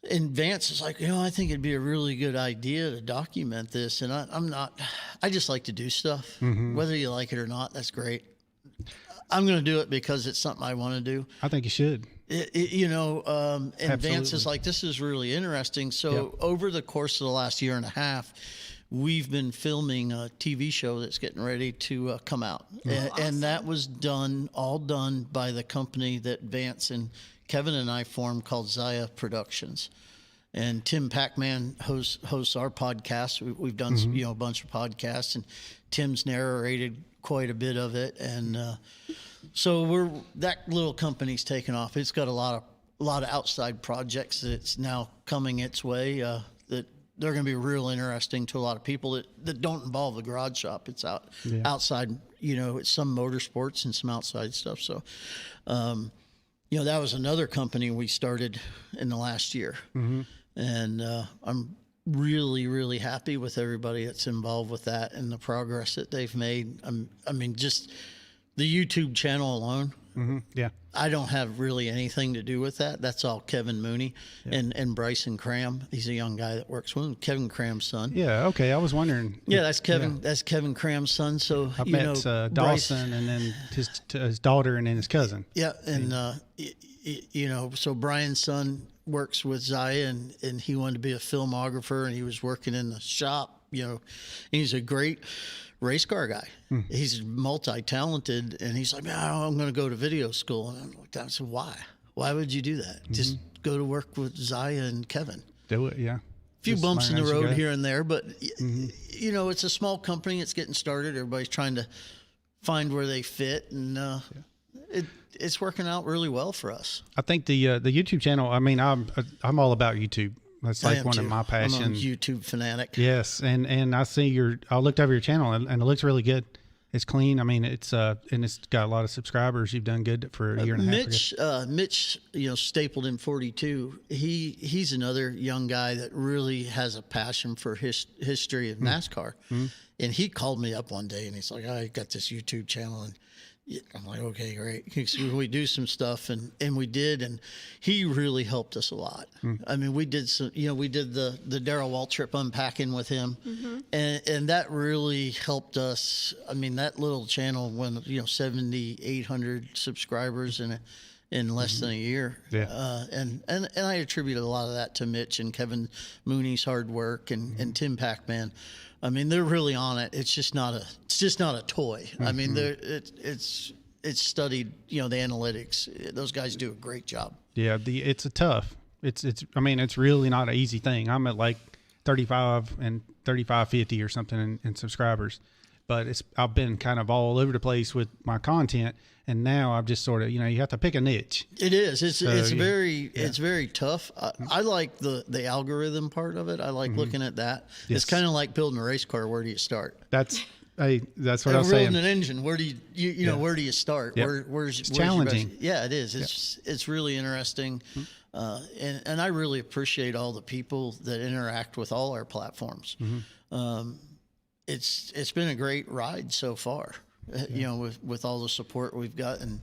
And Vance is like, I think it'd be a really good idea to document this. And I just like to do stuff. Whether you like it or not, that's great. I'm going to do it because it's something I want to do. I think you should. And Vance is like, this is really interesting. So over the course of the last year and a half, we've been filming a TV show that's getting ready to come out. And that was all done by the company that Vance and Kevin and I formed called Zaya Productions. And Tim Pac-Man hosts our podcast. We've done a bunch of podcasts, and Tim's narrated quite a bit of it. And so that little company's taken off. It's got a lot of outside projects that's now coming its way that they're going to be real interesting to a lot of people that don't involve the garage shop. It's outside, it's some motorsports and some outside stuff. So, that was another company we started in the last year. And I'm really, really happy with everybody that's involved with that and the progress that they've made. Just the YouTube channel alone. I don't have really anything to do with that. That's all Kevin Mooney and Bryson Cram. He's a young guy that works with him. Kevin Cram's son. Yeah. Okay. I was wondering. Yeah, that's Kevin. Yeah. That's Kevin Cram's son. So I met Dawson, and then his daughter, and then his cousin. Yeah, and so Brian's son works with Zaya, and he wanted to be a filmographer, and he was working in the shop. He's a great race car guy. He's multi-talented, and he's like, I'm going to go to video school. And I'm like, I said, why? Why would you do that? Just go to work with Zaya and Kevin. Do it, yeah. few Just bumps in learn the as you road go. here and there, but you know, it's a small company. It's getting started. Everybody's trying to find where they fit, and it's working out really well for us. I think the YouTube channel. I mean, I'm all about YouTube. That's like one of my passions. I'm a YouTube fanatic. Yes, and I see I looked over your channel and it looks really good. It's clean. I mean, it's and it's got a lot of subscribers. You've done good for a year and a half. Mitch, stapled in 42. He's another young guy that really has a passion for history of NASCAR. And he called me up one day and he's like, I got this YouTube channel, and I'm like, okay, great. We do some stuff, and we did, and he really helped us a lot. I mean, we did we did the Darrell Waltrip unpacking with him, and that really helped us. I mean, that little channel went 7,800 subscribers in less than a year. Yeah. And I attributed a lot of that to Mitch and Kevin Mooney's hard work and Tim Packman. I mean, they're really on it. It's just not a toy. I mean, it's studied, the analytics. Those guys do a great job. Yeah. It's I mean, it's really not an easy thing. I'm at like 35 and 50 or something in subscribers, but I've been kind of all over the place with my content. And now I've just sort of, you have to pick a niche. It is. It's very tough. I like the algorithm part of it. I like looking at that. Yes. It's kind of like building a race car. Where do you start? That's what I was saying. Building an engine. Where do you where do you start? Yep. Where's challenging? Yeah, it is. It's really interesting. And I really appreciate all the people that interact with all our platforms. It's been a great ride so far. With all the support we've got, and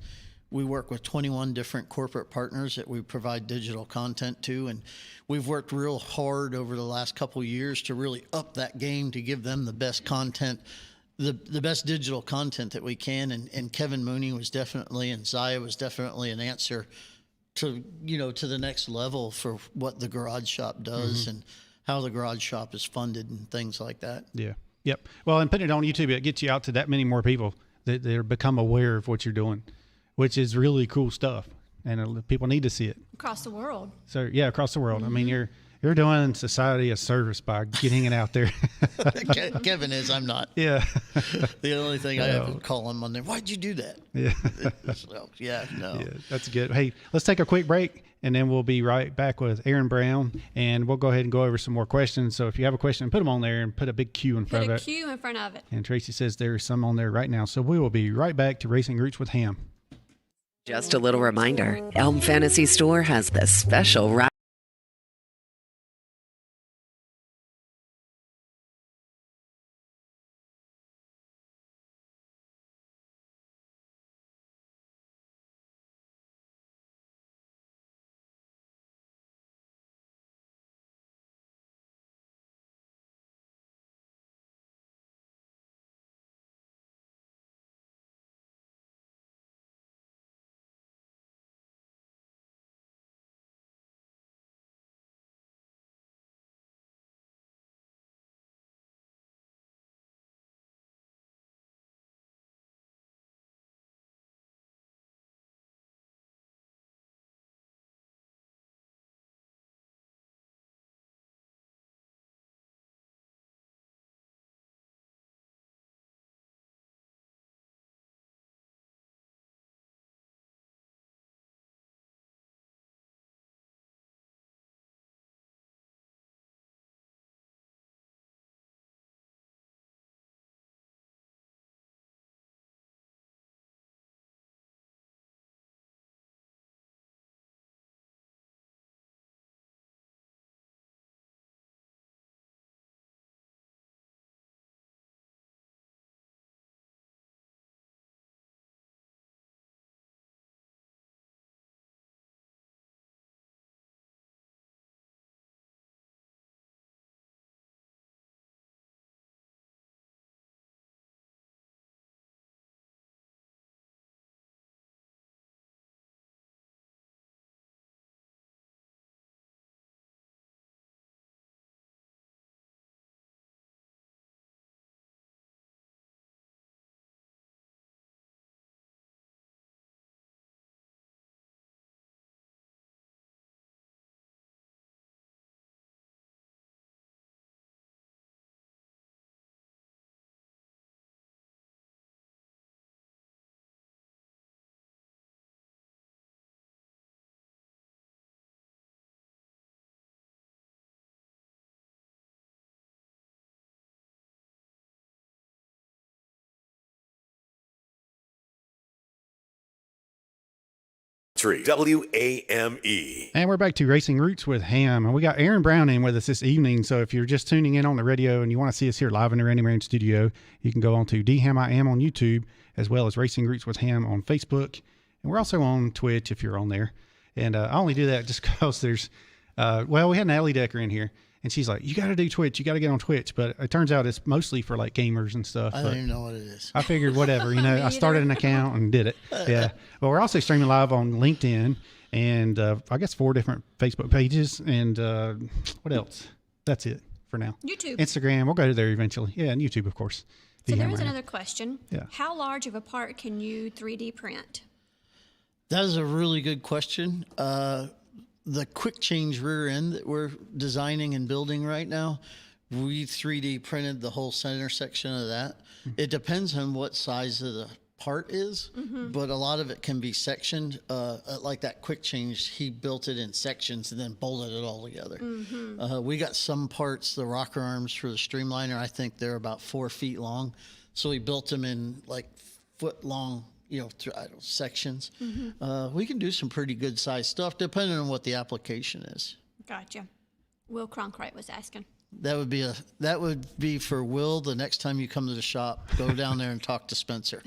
we work with 21 different corporate partners that we provide digital content to, and we've worked real hard over the last couple of years to really up that game to give them the best content, the best digital content that we can. And Kevin Mooney was definitely, and Zaya was definitely an answer to the next level for what the garage shop does and how the garage shop is funded and things like that. Yeah. Yep. Well, and putting it on YouTube, it gets you out to that many more people that they become aware of what you're doing, which is really cool stuff. And people need to see it. Across the world. So, yeah, across the world. I mean, you're doing society a service by getting it out there. Kevin is. I'm not. Yeah. The only thing I have to call him on there, why'd you do that? Yeah. So, yeah, that's good. Hey, let's take a quick break, and then we'll be right back with Aaron Brown, and we'll go ahead and go over some more questions. So if you have a question, put them on there and put a big Q in front of it. Put a Q in front of it. And Tracy says there's some on there right now. So we will be right back to Racing Roots with Hamm. Just a little reminder, Elm Fantasy Store has this special WAME. And we're back to Racing Roots with Hamm. And we got Aaron Brown in with us this evening. So if you're just tuning in on the radio and you want to see us here live in the Randy Ranch studio, you can go on to DHammiam on YouTube, as well as Racing Roots with Hamm on Facebook. And we're also on Twitch if you're on there. And I only do that just because there's, we had an Ellie Decker in here. And she's like, you got to do Twitch. You got to get on Twitch. But it turns out it's mostly for like gamers and stuff. I don't even know what it is. I figured whatever, I started an account and did it. Yeah. Well, we're also streaming live on LinkedIn and I guess 4 different Facebook pages. And what else? That's it for now. YouTube. Instagram. We'll go to there eventually. Yeah. And YouTube, of course. So there was another question. Yeah. How large of a part can you 3D print? That is a really good question. The quick change rear end that we're designing and building right now, we 3D printed the whole center section of that. It depends on what size of the part is, but a lot of it can be sectioned. Like that quick change, he built it in sections and then bolted it all together. We got some parts, the rocker arms for the Streamliner, I think they're about 4 feet long. So we built them in like foot long sections. We can do some pretty good size stuff depending on what the application is. Gotcha. Will Cronkright was asking. That would be for Will. The next time you come to the shop, go down there and talk to Spencer.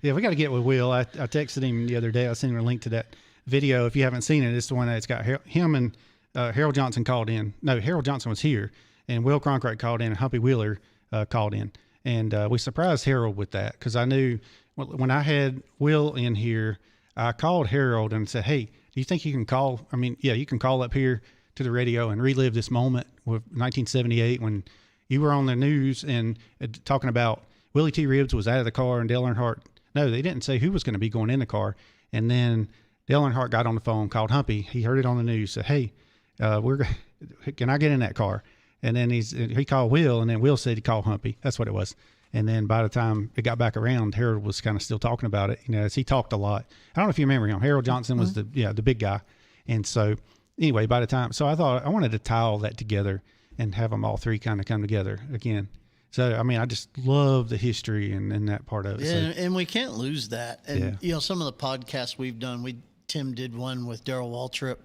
Yeah, we got to get with Will. I texted him the other day. I sent him a link to that video. If you haven't seen it, it's the one that's got him and Harold Johnson called in. No, Harold Johnson was here, and Will Cronkright called in, and Humpy Wheeler called in. And we surprised Harold with that because I knew when I had Will in here, I called Harold and said, hey, do you think you can call? I mean, yeah, you can call up here to the radio and relive this moment with 1978 when you were on the news and talking about Willie T. Ribbs was out of the car and Dale Earnhardt. No, they didn't say who was going to be going in the car. And then Dale Earnhardt got on the phone, called Humpy. He heard it on the news, said, hey, can I get in that car? And then he called Will, and then Will said he called Humpy. That's what it was. And then by the time it got back around, Harold was kind of still talking about it. As he talked a lot. I don't know if you remember him. Harold Johnson was the big guy. And so anyway, by the time, so I thought I wanted to tie all that together and have them all three kind of come together again. So, I mean, I just love the history and that part of it. Yeah, so, and we can't lose that. And, some of the podcasts we've done, Tim did one with Darrell Waltrip.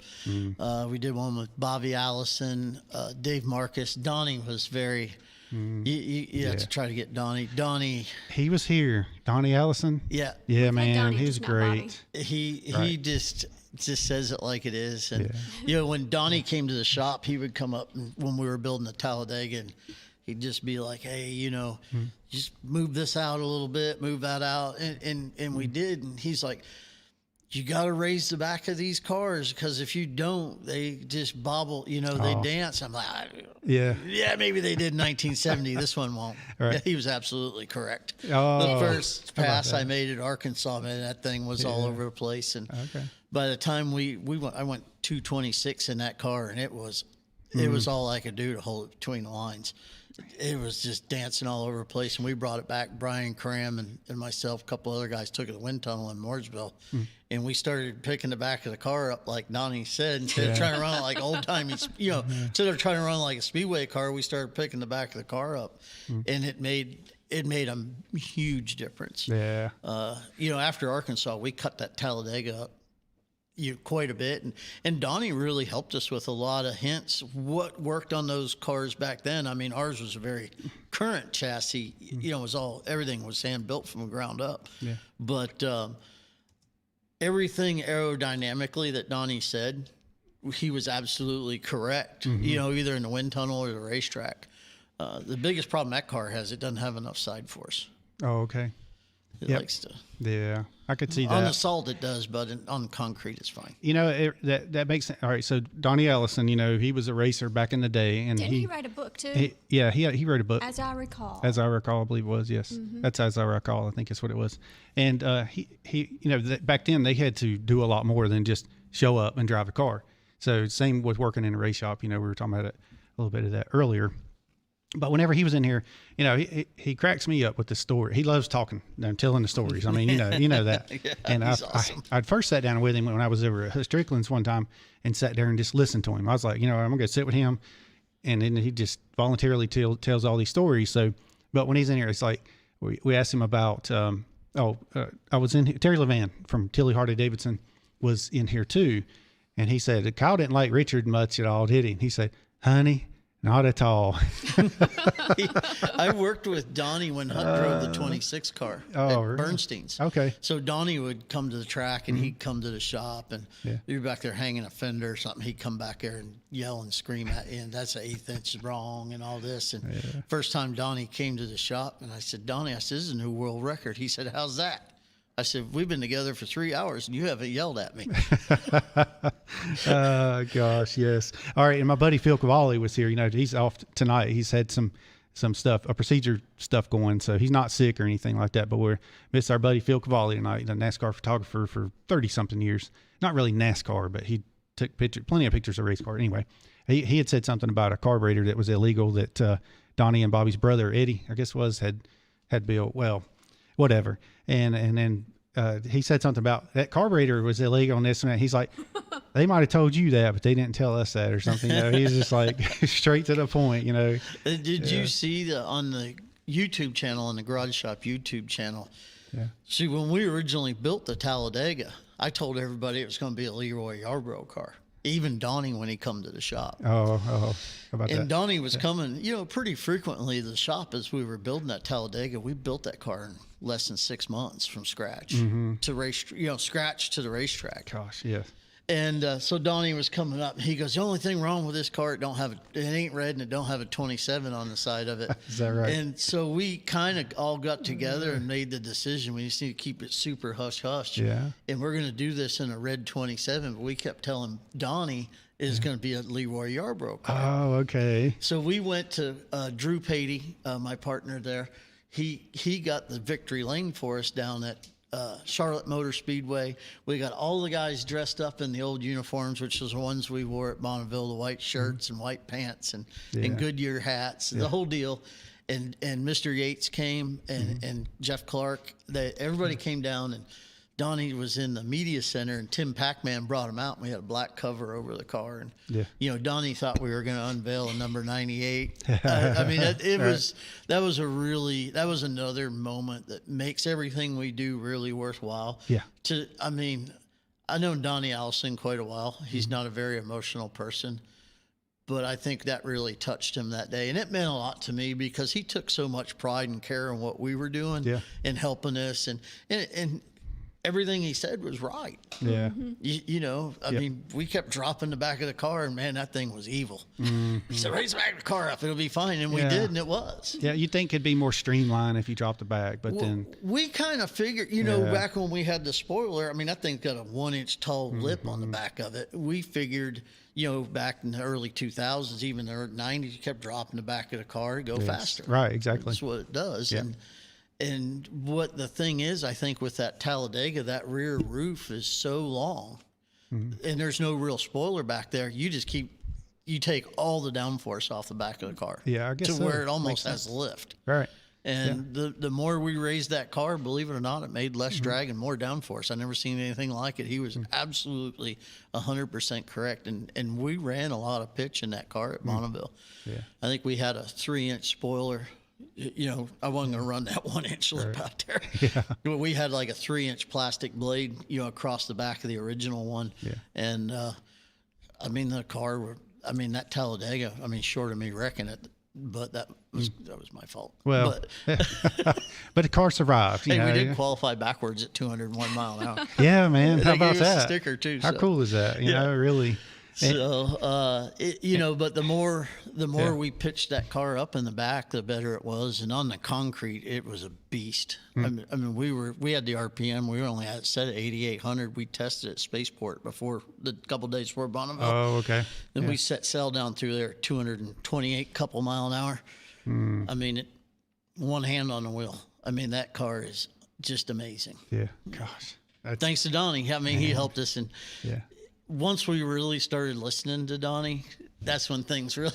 We did one with Bobby Allison, Dave Marcus. Donnie was very, you have to try to get Donnie. He was here. Donnie Allison. Yeah. Yeah, man. Donnie, He's great. He just says it like it is. And, when Donnie came to the shop, he would come up when we were building the Talladega and he'd just be like, hey, just move this out a little bit, move that out. And we did. And he's like, you got to raise the back of these cars because if you don't, they just bobble, they dance. I'm like, yeah, maybe they did in 1970. This one won't. Right. Yeah, he was absolutely correct. Oh, the first pass I made at Arkansas, man, that thing was all over the place. And by the time I went 226 in that car, and it was all I could do to hold it between the lines. It was just dancing all over the place, and we brought it back. Brian Cram and myself, a couple other guys took it to the wind tunnel in Mooresville, and we started picking the back of the car up like Donnie said. Instead of trying to run it like old-timey, instead of trying to run like a speedway car, we started picking the back of the car up, and it made a huge difference. Yeah. After Arkansas, we cut that Talladega up quite a bit, and Donnie really helped us with a lot of hints what worked on those cars back then. I mean, ours was a very current chassis. Everything was hand built from the ground up. Yeah. But everything aerodynamically that Donnie said, he was absolutely correct. Either in the wind tunnel or the racetrack. The biggest problem that car has, it doesn't have enough side force. Oh, okay. It likes to. Yeah, I could see that. On assault it does, but on concrete it's fine. That makes sense. All right, so Donnie Ellison, he was a racer back in the day, and didn't he write a book too? He wrote a book. As I recall, I believe it was. Yes, that's as I recall. I think that's what it was. And back then they had to do a lot more than just show up and drive a car. So same with working in a race shop. We were talking about it a little bit of that earlier. But whenever he was in here, he cracks me up with the story. He loves talking and telling the stories. I mean, you know that. Yeah, and awesome. I'd first sat down with him when I was over at Strickland's one time and sat there and just listened to him. I was like, I'm going to go sit with him. And then he just voluntarily tells all these stories. So, but when he's in here, it's like, we asked him about, I was in Terry Levan from Tilly Hardy Davidson was in here too, and he said Kyle didn't like Richard much at all, did he? And he said, "Honey, not at all." I worked with Donnie when Hunt drove the 26 car at Bernstein's. Okay. So Donnie would come to the track and he'd come to the shop, and you're back there hanging a fender or something. He'd come back there and yell and scream at you, and that's an 1/8 inch wrong and all this. And first time Donnie came to the shop, and I said, "Donnie," I said, "this is a new world record." He said, "How's that?" I said, "We've been together for 3 hours and you haven't yelled at me." Gosh, yes. All right, and my buddy Phil Cavalli was here. You know, he's off tonight. He's had some stuff, a procedure stuff going, so he's not sick or anything like that. But we're miss our buddy Phil Cavalli tonight, a NASCAR photographer for 30-something years. Not really NASCAR, but he took plenty of pictures of race cars. Anyway, he had said something about a carburetor that was illegal that Donnie and Bobby's brother Eddie, I guess had built. Well, whatever. And then he said something about that carburetor was illegal and this and that. He's like, they might have told you that, but they didn't tell us that or something. You know, he's just like straight to the point, you know. Did you see on the YouTube channel, on the Garage Shop YouTube channel? Yeah. See, when we originally built the Talladega, I told everybody it was going to be a Leroy Yarbrough car. Even Donnie when he come to the shop. Oh, how about that? And Donnie was coming, you know, pretty frequently to the shop as we were building that Talladega. We built that car in less than 6 months from scratch to race, you know, scratch to the racetrack. Gosh, yeah. And so Donnie was coming up, and he goes, "The only thing wrong with this car, it ain't red and it don't have a 27 on the side of it." Is that right? And so we kind of all got together and made the decision. We just need to keep it super hush hush. Yeah. And we're going to do this in a red 27. But we kept telling Donnie is going to be a Leroy Yarbrough car. Oh, okay. So we went to Drew Patey, my partner there. He got the victory lane for us down at Charlotte Motor Speedway. We got all the guys dressed up in the old uniforms, which was the ones we wore at Bonneville, the white shirts and white pants and Goodyear hats, the whole deal. And Mr. Yates came and Jeff Clark. Everybody came down, and Donnie was in the media center, and Tim Pac-Man brought him out, and we had a black cover over the car. And, you know, Donnie thought we were going to unveil a number 98. I mean, that was another moment that makes everything we do really worthwhile. Yeah. I mean, I know Donnie Allison quite a while. He's not a very emotional person, but I think that really touched him that day. And it meant a lot to me because he took so much pride and care in what we were doing and helping us. And everything he said was right. Yeah. You know, I mean, we kept dropping the back of the car, and man, that thing was evil. He said, "Raise the back of the car up, it'll be fine." And we did, and it was. Yeah, you'd think it'd be more streamlined if you dropped the back, but then. We kind of figured, you know, back when we had the spoiler, I mean, that thing's got a 1-inch tall lip on the back of it. We figured, you know, back in the early 2000s, even the early 90s, you kept dropping the back of the car to go faster. Right, exactly. That's what it does. Yeah. And what the thing is, I think with that Talladega, that rear roof is so long, and there's no real spoiler back there. You take all the downforce off the back of the car. Yeah, I guess where it almost has lift. Right. And the more we raised that car, believe it or not, it made less drag and more downforce. I never seen anything like it. He was absolutely 100% correct. And we ran a lot of pitch in that car at Bonneville. Yeah. I think we had a 3-inch spoiler. You know, I wasn't going to run that 1-inch lip out there. Yeah. We had like a 3-inch plastic blade, you know, across the back of the original one. Yeah. And, I mean, that Talladega, I mean, short of me wrecking it, but that was my fault. Well, but the car survived. We did qualify backwards at 201 mile an hour. Yeah, man. How about that? A sticker too. How cool is that? You know, really. So, you know, but the more we pitched that car up in the back, the better it was. And on the concrete, it was a beast. I mean, we had the RPM. We only had it set at 8,800. We tested at Spaceport a couple days before Bonneville. Oh, okay. And we set sail down through there at 228 couple mile an hour. I mean, one hand on the wheel. I mean, that car is just amazing. Yeah. Gosh. Thanks to Donnie. I mean, he helped us. And once we really started listening to Donnie, that's when things really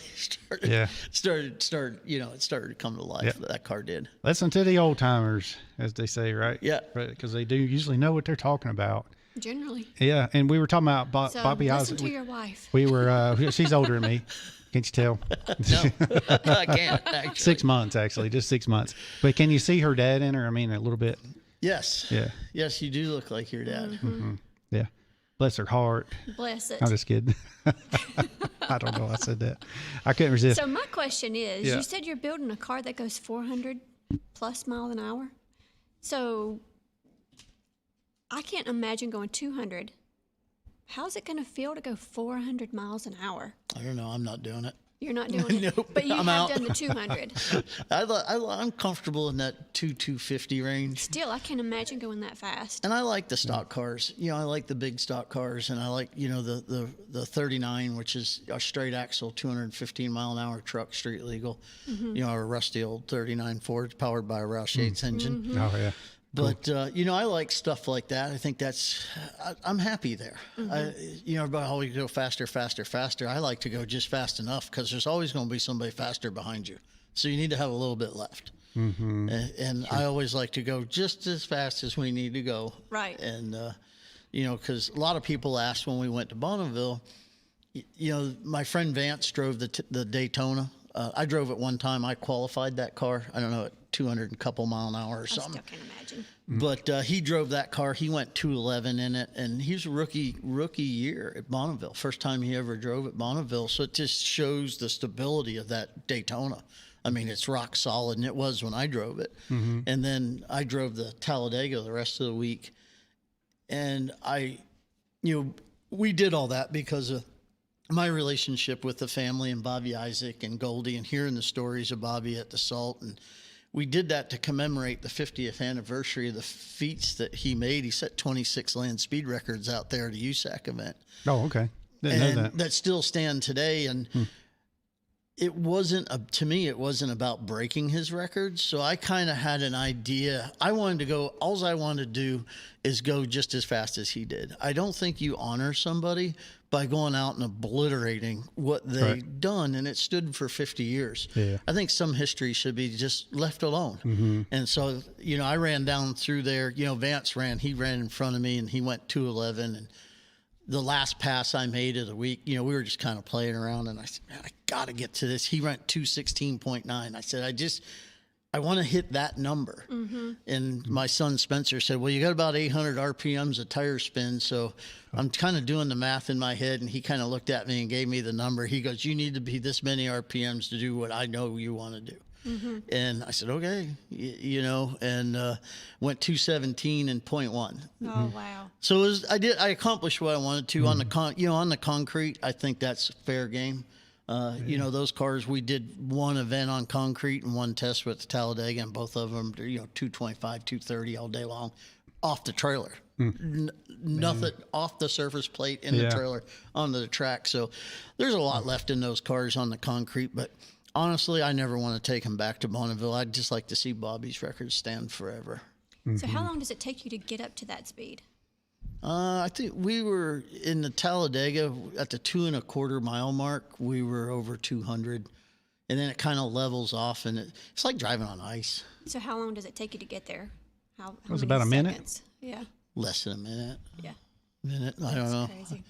started, you know, it started to come to life. Yeah. That car did. Listen to the old timers, as they say, right? Yeah. Because they do usually know what they're talking about. Generally. Yeah. And we were talking about Bobby listen Isaac. to your wife. We were, she's older than me. Can't you tell? No, I can't, actually. 6 months, actually, just 6 months. But can you see her dad in her? I mean, a little bit. Yes. Yeah. Yes, you do look like your dad. Yeah. Bless her heart. Bless it. I'm just kidding. I don't know. I said that. I couldn't resist. So my question is, Yeah. you said you're building a car that goes 400 plus miles an hour. So I can't imagine going 200. How's it going to feel to go 400 miles an hour? I don't know. I'm not doing it. You're not doing it, Nope, but you I'm have out. done the 200. I'm comfortable in that 250 range. Still, I can't imagine going that fast. And I like the stock cars. I like the big stock cars, and I like, the 39, which is a straight axle, 215 mile an hour truck, street legal. A rusty old 39 Ford powered by a Roush Yates engine. Oh, yeah. But, I like stuff like that. I think I'm happy there. Everybody always go faster, faster, faster. I like to go just fast enough because there's always going to be somebody faster behind you. So you need to have a little bit left. And I always like to go just as fast as we need to go. Right. And, because a lot of people asked when we went to Bonneville, my friend Vance drove the Daytona. I drove it one time. I qualified that car. I don't know, at 200 and a couple mile an hour or something. I still can't imagine. But he drove that car. He went 211 in it, and he was a rookie year at Bonneville. First time he ever drove at Bonneville. So it just shows the stability of that Daytona. I mean, it's rock solid, and it was when I drove it. And then I drove the Talladega the rest of the week. And we did all that because of my relationship with the family and Bobby Isaac and Goldie, and hearing the stories of Bobby at the Salt. And we did that to commemorate the 50th anniversary of the feats that he made. He set 26 land speed records out there at a USAC event. Oh, okay. Didn't know that. That still stand today. And it wasn't, to me, it wasn't about breaking his records. So I kind of had an idea. I wanted to go, all I wanted to do is go just as fast as he did. I don't think you honor somebody by going out and obliterating what they've done, and it stood for 50 years. Yeah. I think some history should be just left alone. And so, I ran down through there. Vance he ran in front of me, and he went 211. And the last pass I made of the week, we were just kind of playing around, and I said, man, I got to get to this. He went 216.9. I said, I want to hit that number. And my son Spencer said, well, you got about 800 RPMs of tire spin. So I'm kind of doing the math in my head. And he kind of looked at me and gave me the number. He goes, you need to be this many RPMs to do what I know you want to do. And I said, okay, and went 217 and 0.1. Oh, wow. So I accomplished what I wanted to on the concrete. I think that's fair game. Those cars, we did one event on concrete and one test with the Talladega, and both of them, 225, 230 all day long off the trailer. Nothing off the surface plate in the trailer onto the track. So there's a lot left in those cars on the concrete, but honestly, I never want to take them back to Bonneville. I'd just like to see Bobby's records stand forever. So how long does it take you to get up to that speed? I think we were in the Talladega at the 2.25 mile mark. We were over 200, and then it kind of levels off, and it's like driving on ice. So how long does it take you to get there? How It was many about a minute. seconds? Yeah. Less than a minute. Yeah. I don't know. Crazy.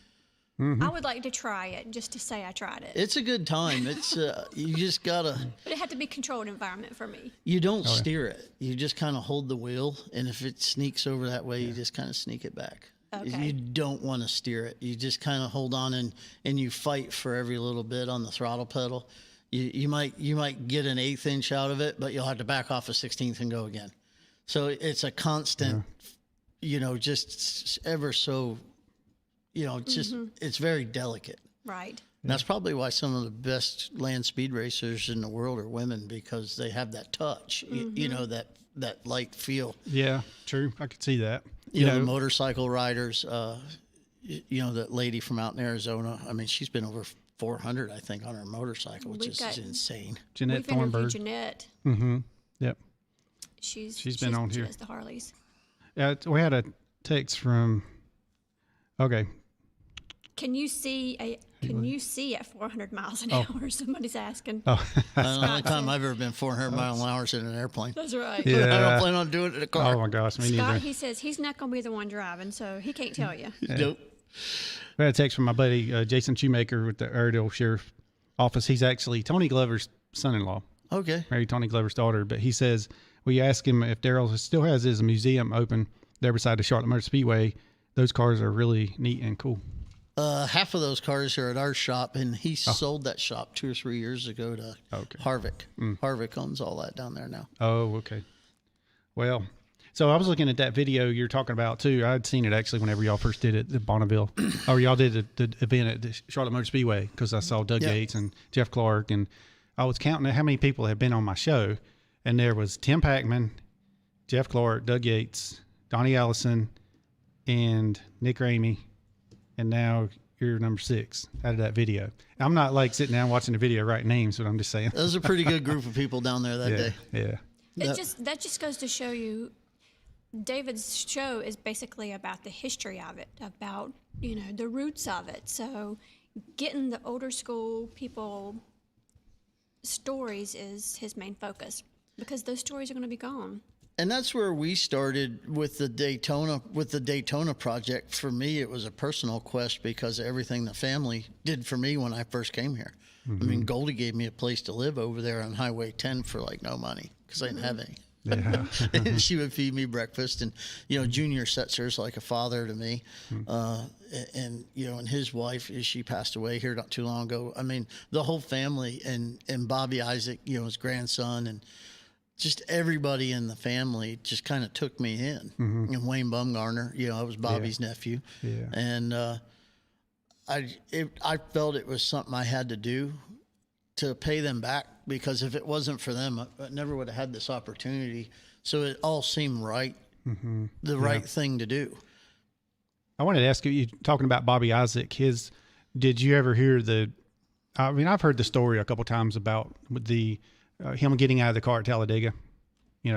I would like to try it just to say I tried it. It's a good time. It's you just gotta. But it had to be controlled environment for me. You don't steer it. You just kind of hold the wheel, and if it sneaks over that way, you just kind of sneak it back. Okay. You don't want to steer it. You just kind of hold on and you fight for every little bit on the throttle pedal. You might get an 1/8 inch out of it, but you'll have to back off a 1/16 and go again. So it's a constant, just ever so, it's very delicate. Right. And that's probably why some of the best land speed racers in the world are women, because they have that touch, that light feel. Yeah, true. I could see that. The motorcycle riders, that lady from out in Arizona, I mean, she's been over 400, I think, on her motorcycle, which is insane. Jeanette We've interviewed Thornburg. Jeanette. Yep. She's been on here. She does the Harleys. We had a text from. Okay. Can you see at 400 miles an hour? Somebody's asking. Oh. The only time I've ever been 400 mile an hour in an airplane. That's right. Yeah. I don't plan on doing it in a car. Oh my gosh, me Scott, neither. he says he's not going to be the one driving, so he can't tell you. Nope. We had a text from my buddy Jason Shoemaker with the Airedale Sheriff Office. He's actually Tony Glover's son-in-law. Okay. Married Tony Glover's daughter, but he says we asked him if Daryl still has his museum open there beside the Charlotte Motor Speedway. Those cars are really neat and cool. Half of those cars are at our shop, and he sold that shop 2 or 3 years ago to Harvick. Harvick owns all that down there now. Oh, okay. Well, so I was looking at that video you're talking about too. I'd seen it actually whenever y'all first did it at Bonneville, or y'all did the event at the Charlotte Motor Speedway, because I saw Doug Yates and Jeff Clark, and I was counting how many people had been on my show, and there was Tim Packman, Jeff Clark, Doug Yates, Donnie Allison, and Nick Ramey. And now you're number 6 out of that video. I'm not like sitting down watching the video writing names, but I'm just saying. That was a pretty good group of people down there that day. Yeah. That just goes to show you, David's show is basically about the history of it, about, the roots of it. So getting the older school people stories is his main focus, because those stories are going to be gone. And that's where we started with the Daytona project. For me, it was a personal quest because of everything the family did for me when I first came here. I mean, Goldie gave me a place to live over there on Highway 10 for like no money, because I didn't have any. Yeah. And she would feed me breakfast, and Junior Setzer's like a father to me. And his wife, she passed away here not too long ago. I mean, the whole family, and Bobby Isaac, his grandson, and just everybody in the family just kind of took me in. And Wayne Bumgarner, I was Bobby's nephew. Yeah. And I felt it was something I had to do to pay them back, because if it wasn't for them, I never would have had this opportunity. So it all seemed right, the right thing to do. I wanted to ask you, talking about Bobby Isaac, did you ever hear I've heard the story a couple times about him getting out of the car at Talladega,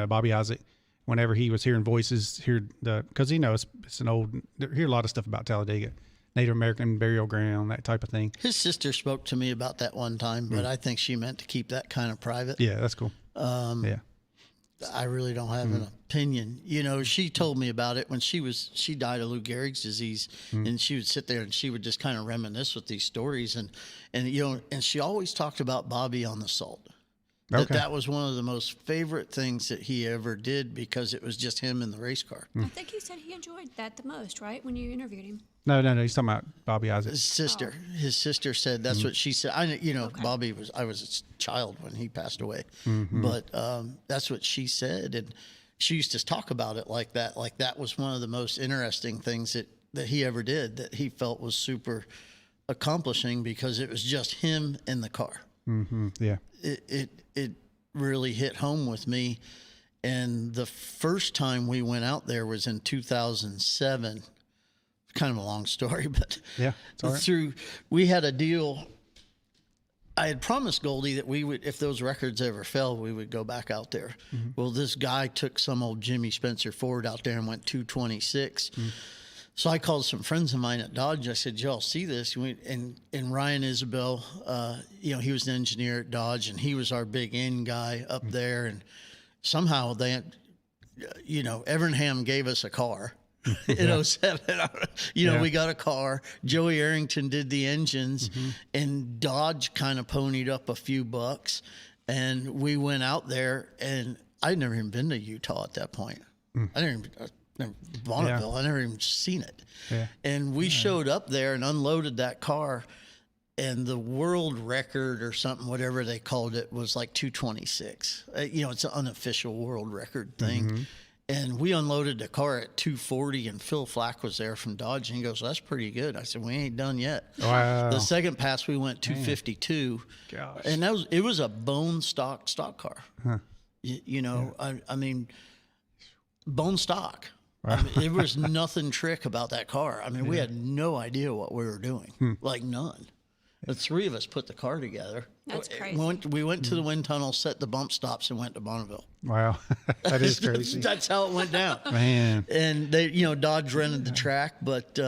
Bobby Isaac, whenever he was hearing voices, because it's an old, hear a lot of stuff about Talladega, Native American burial ground, that type of thing. His sister spoke to me about that one time, but I think she meant to keep that kind of private. Yeah, that's cool. Yeah. I really don't have an opinion. She told me about it when she died of Lou Gehrig's disease, and she would sit there and she would just kind of reminisce with these stories, and she always talked about Bobby on the Salt. That was one of the most favorite things that he ever did, because it was just him in the race car. I think he said he enjoyed that the most, right, when you interviewed him? No, he's talking about Bobby Isaac. His sister said that's what she said. Bobby I was a child when he passed away, but that's what she said, and she used to talk about it like that. Like that was one of the most interesting things that he ever did, that he felt was super accomplishing, because it was just him in the car. Yeah. It really hit home with me. And the first time we went out there was in 2007. Kind of a long story, but yeah, it's all right. We had a deal. I had promised Goldie that we would, if those records ever fell, we would go back out there. Well, this guy took some old Jimmy Spencer Ford out there and went 226. So I called some friends of mine at Dodge. I said, y'all see this? And Ryan Isabel, he was an engineer at Dodge, and he was our big end guy up there. And somehow Evernham gave us a car in 07. We got a car. Joey Arrington did the engines, and Dodge kind of ponied up a few bucks. And we went out there, and I'd never even been to Utah at that point. Bonneville. I never even seen it. Yeah. And we showed up there and unloaded that car, and the world record or something, whatever they called it, was like 226. It's an unofficial world record thing. And we unloaded the car at 240, and Phil Flack was there from Dodge, and he goes, "That's pretty good." I said, "We ain't done yet." Wow. The second pass, we went 252. Gosh. And it was a bone stock car. Huh. I mean, bone stock. Wow. I mean, there was nothing trick about that car. I mean, we had no idea what we were doing, like none. The three of us put the car together. That's crazy. We went to the wind tunnel, set the bump stops, and went to Bonneville. Wow, that is crazy. That's how it went down, man. And they, Dodge rented the track, but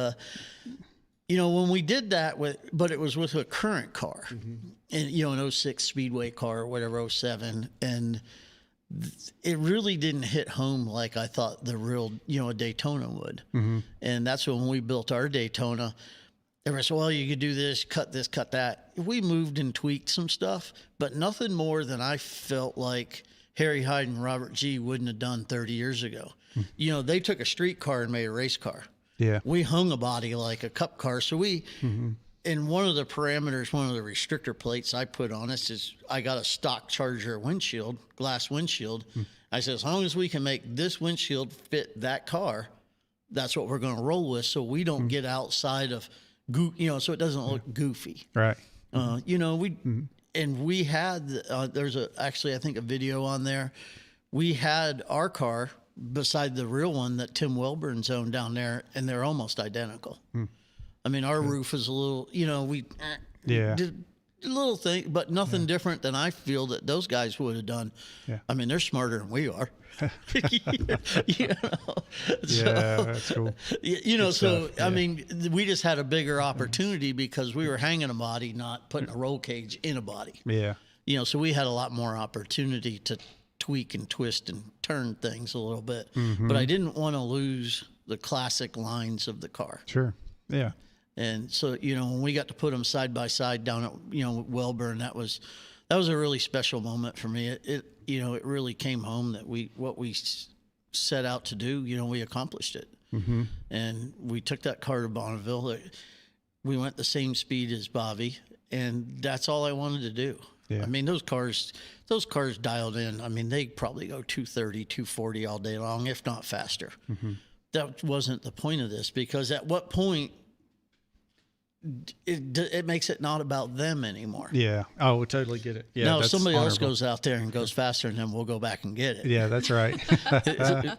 when we did that but it was with a current car, and an 06 Speedway car or whatever, 07, and it really didn't hit home like I thought the real, a Daytona would. And that's when we built our Daytona. Everybody said, well, you could do this, cut that. We moved and tweaked some stuff, but nothing more than I felt like Harry Hyde and Robert G wouldn't have done 30 years ago. You know, they took a street car and made a race car. Yeah. We hung a body like a cup car. So we, and one of the parameters, one of the restrictor plates I put on us is I got a stock Charger windshield, glass windshield. I said, as long as we can make this windshield fit that car, that's what we're going to roll with. So we don't get outside of, you know, so it doesn't look goofy. Right. You know, and we had, there's actually, I think a video on there. We had our car beside the real one that Tim Wilburn's owned down there, and they're almost identical. I mean, our roof is a little, you know, we did a little thing, but nothing different than I feel that those guys would have done. Yeah. I mean, they're smarter than we are. You know? Yeah, that's cool. You know, so I mean, we just had a bigger opportunity because we were hanging a body, not putting a roll cage in a body. Yeah. You know, so we had a lot more opportunity to tweak and twist and turn things a little bit. But I didn't want to lose the classic lines of the car. Sure. Yeah. And so, you know, when we got to put them side by side down at, you know, Wellburn, that was a really special moment for me. It you know, it really came home that what we set out to do, you know, we accomplished it. And we took that car to Bonneville. We went the same speed as Bobby, and that's all I wanted to do. Yeah. I mean, those cars dialed in. I mean, they probably go 230, 240 all day long, if not faster. That wasn't the point of this, because at what point it makes it not about them anymore. Yeah. Oh, we totally get it. Yeah. Now, if that's somebody else honorable. goes out there and goes faster, and then we'll go back and get it. Yeah, that's right.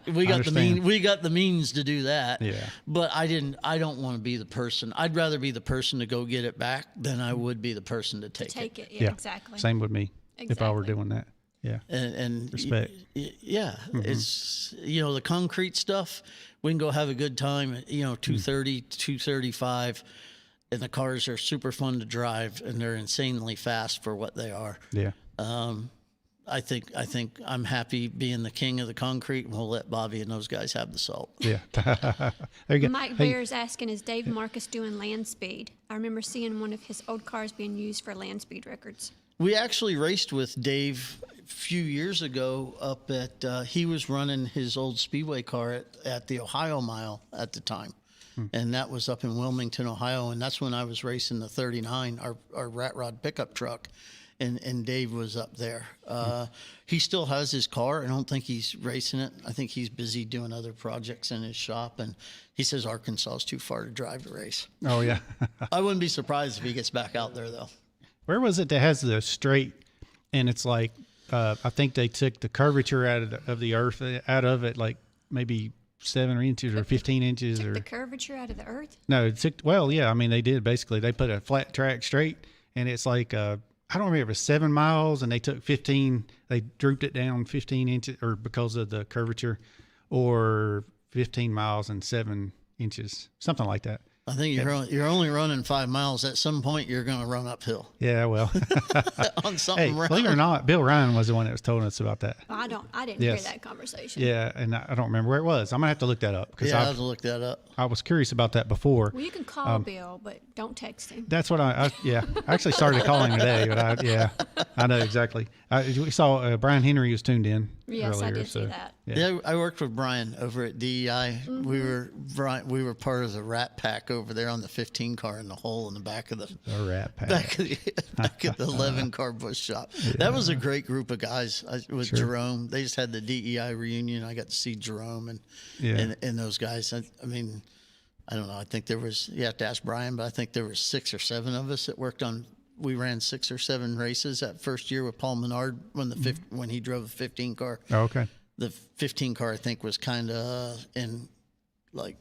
we got understand. we got the means to do that. Yeah. But I don't want to be the person. I'd rather be the person to go get it back than I would be the person to take it. Yeah, exactly. Same with me. If I were doing that. Yeah. And respect. Yeah. It's, you know, the concrete stuff, we can go have a good time at, you know, 230, 235. And the cars are super fun to drive, and they're insanely fast for what they are. Yeah. I think I'm happy being the king of the concrete, and we'll let Bobby and those guys have the salt. Yeah. There you go. Mike Bear's asking, is Dave Marcus doing land speed? I remember seeing one of his old cars being used for land speed records. We actually raced with Dave a few years ago up at, he was running his old Speedway car at the Ohio Mile at the time. And that was up in Wilmington, Ohio. And that's when I was racing the 39, our rat rod pickup truck. And Dave was up there. He still has his car. I don't think he's racing it. I think he's busy doing other projects in his shop. And he says Arkansas is too far to drive to race. Oh, yeah. I wouldn't be surprised if he gets back out there, though. Where was it that has the straight, and it's like, I think they took the curvature of the earth out of it, like maybe 7 inches or 15 inches, or the curvature out of the earth? No, it took, well, yeah, I mean, they did basically. They put a flat track straight, and it's like, I don't remember, it was 7 miles, and they took 15, they drooped it down 15 inches, or because of the curvature, or 15 miles and 7 inches, something like that. I think you're only running 5 miles. At some point, you're going to run uphill. Yeah, well, on something. Hey, believe it or not, Bill Ryan was the one that was telling us about that. I didn't hear that conversation. Yeah, and I don't remember where it was. I'm gonna have to look that up I have to look that up. I was curious about that before. Well, you can call Bill, but don't text him. That's what I actually started calling today, but I know exactly. We saw Brian Henry was tuned in. Yes, earlier, I did see that. Yeah, I worked with Brian over at DEI. We were part of the Rat Pack over there on the 15 car in the hole in the back of the Rat Pack. back of the 11 car bush shop. Yeah. That was a great group of guys. With Jerome, they just had the DEI reunion. I got to see Jerome and those guys. I mean, I don't know. I think there was, you have to ask Brian, but I think there was 6 or 7 of us that worked on. We ran 6 or 7 races that first year with Paul Menard when he drove the 15 car. Oh, okay. The 15 car, I think, was kind of in like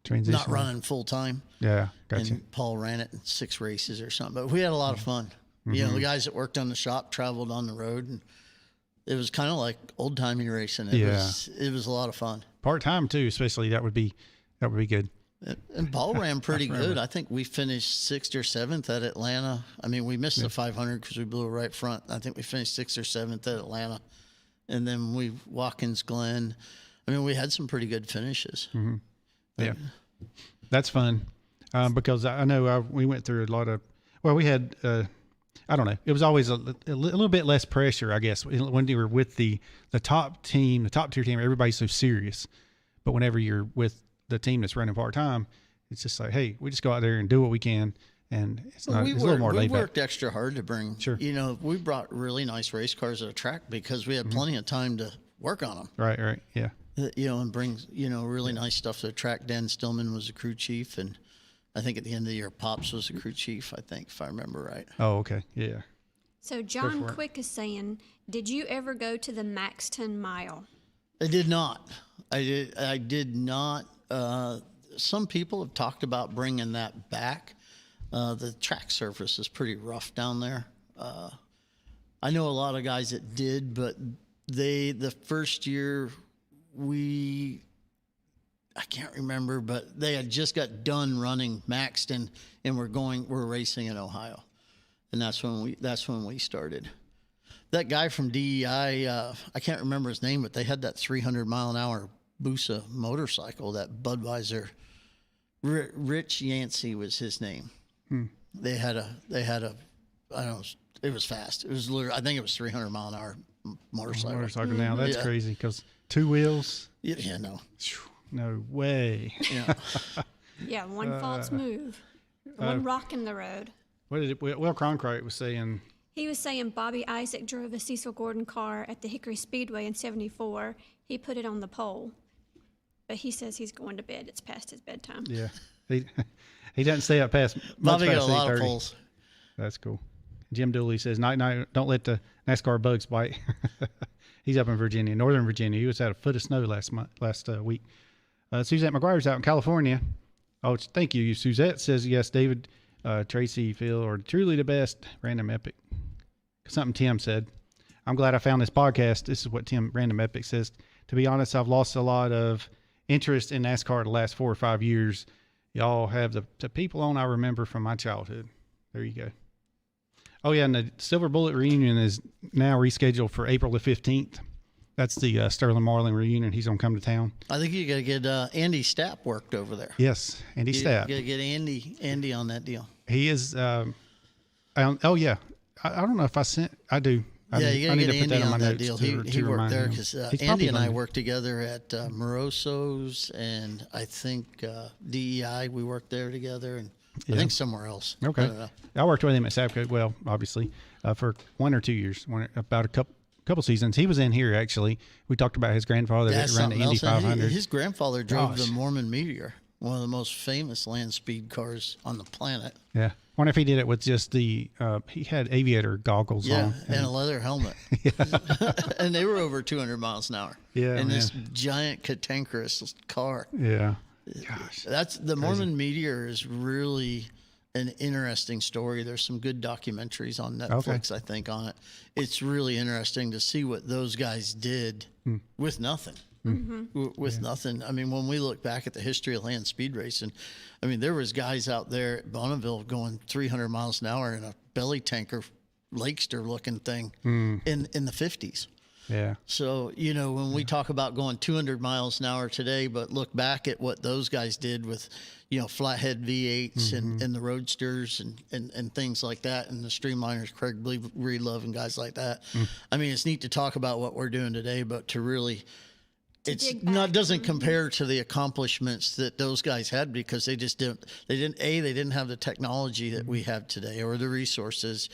transition, not running full time. Yeah, gotcha. And Paul ran it in 6 races or something. But we had a lot of fun. You know, the guys that worked on the shop traveled on the road, and it was kind of like old timey racing. It was a lot of fun. Part time too, especially that would be good. And Paul ran pretty good. I think we finished 6th or 7th at Atlanta. I mean, we missed the 500 because we blew it right front. I think we finished 6th or 7th at Atlanta. And then Watkins Glen. I mean, we had some pretty good finishes. Mm-hmm. Yeah. That's fun because I know we went through a lot of, well, we had I don't know. It was always a little bit less pressure, I guess, when you were with the top team, the top tier team. Everybody's so serious, but whenever you're with the team that's running part time, it's just like, hey, we just go out there and do what we can, and it's a little more laid back. We worked extra hard to bring. Sure. You know, we brought really nice race cars to the track because we had plenty of time to work on them. Right, yeah. You know, and bring really nice stuff to the track. Dan Stillman was the crew chief, and I think at the end of the year, Pops was the crew chief. I think, if I remember right. Oh, okay, yeah. So John Quick is saying, did you ever go to the Maxton Mile? I did not. I did not. Some people have talked about bringing that back. The track surface is pretty rough down there. I know a lot of guys that did, but the first year I can't remember, but they had just got done running Maxton and we're racing in Ohio. And that's when we started. That guy from DEI, I can't remember his name, but they had that 300 mile an hour Busa motorcycle, that Budweiser. Rich Yancey was his name. They had a, I don't know, it was fast. It was literally, I think it was 300 mile an hour motorcycle. Now, that's crazy because 2 wheels. Yeah, no. No way. Yeah. Yeah, one false move, one rock in the road. What did it? Will Cronkite was saying. He was saying Bobby Isaac drove a Cecil Gordon car at the Hickory Speedway in '74. He put it on the pole, but he says he's going to bed. It's past his bedtime. Yeah, he doesn't stay up past much Bobby got past a lot 8:30. of poles. That's cool. Jim Dooley says, night, don't let the NASCAR bugs bite. He's up in Virginia, Northern Virginia. He was at a foot of snow last week. Suzette McGuire's out in California. Oh, thank you. Suzette says, yes, David, Tracy, Phil are truly the best. Random Epic. Something Tim said. I'm glad I found this podcast. This is what Tim Random Epic says. To be honest, I've lost a lot of interest in NASCAR the last 4 or 5 years. Y'all have the people on I remember from my childhood. There you go. Oh, yeah, and the Silver Bullet reunion is now rescheduled for April the 15th. That's the Sterling Marlin reunion. He's going to come to town. I think you got to get Andy Stapp worked over there. Yes, Andy Stapp. You got to get Andy on that deal. He is, yeah. I don't know if I sent, I do. You got to get Andy on that deal. He worked there because Andy and I worked together at Moroso's, and I think DEI, we worked there together, and I think somewhere else. Okay. I don't know. I worked with him at Sapco, well, obviously, for 1 or 2 years, about a couple seasons. He was in here, actually. We talked about his grandfather that ran the Indy 500. His grandfather drove the Mormon Meteor, one of the most famous land speed cars on the planet. Yeah. Wonder if he did it with just he had aviator goggles on. And a leather helmet. And they were over 200 miles an hour. Yeah. In this giant cantankerous car. Yeah. Gosh. That's the Mormon Meteor is really an interesting story. There's some good documentaries on Netflix, I think, on it. It's really interesting to see what those guys did with nothing. With nothing. I mean, when we look back at the history of land speed racing, I mean, there was guys out there at Bonneville going 300 miles an hour in a belly tanker, Lakester looking thing in the 50s. Yeah. So, when we talk about going 200 miles an hour today, but look back at what those guys did with, flathead V8s and the Roadsters and things like that, and the Streamliners, Craig Breedlove and guys like that. I mean, it's neat to talk about what we're doing today, but to really, doesn't compare to the accomplishments that those guys had because they didn't have the technology that we have today or the resources.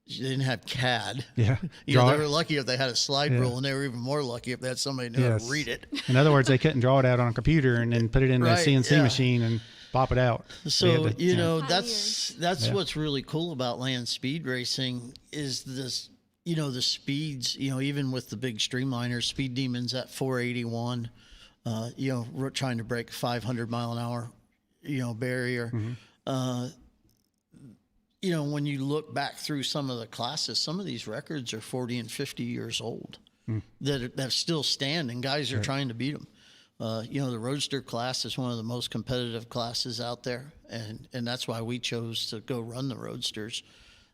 They didn't have CAD. Yeah. They were lucky if they had a slide rule, and they were even more lucky if they had somebody who knew how to read it. In other words, they couldn't draw it out on a computer and then put it in the CNC machine and pop it out. So, that's what's really cool about land speed racing is this, the speeds, even with the big Streamliners, Speed Demons at 481, trying to break 500 mile an hour, barrier. When you look back through some of the classes, some of these records are 40 and 50 years old that still stand, and guys are trying to beat them. The Roadster class is one of the most competitive classes out there, and that's why we chose to go run the Roadsters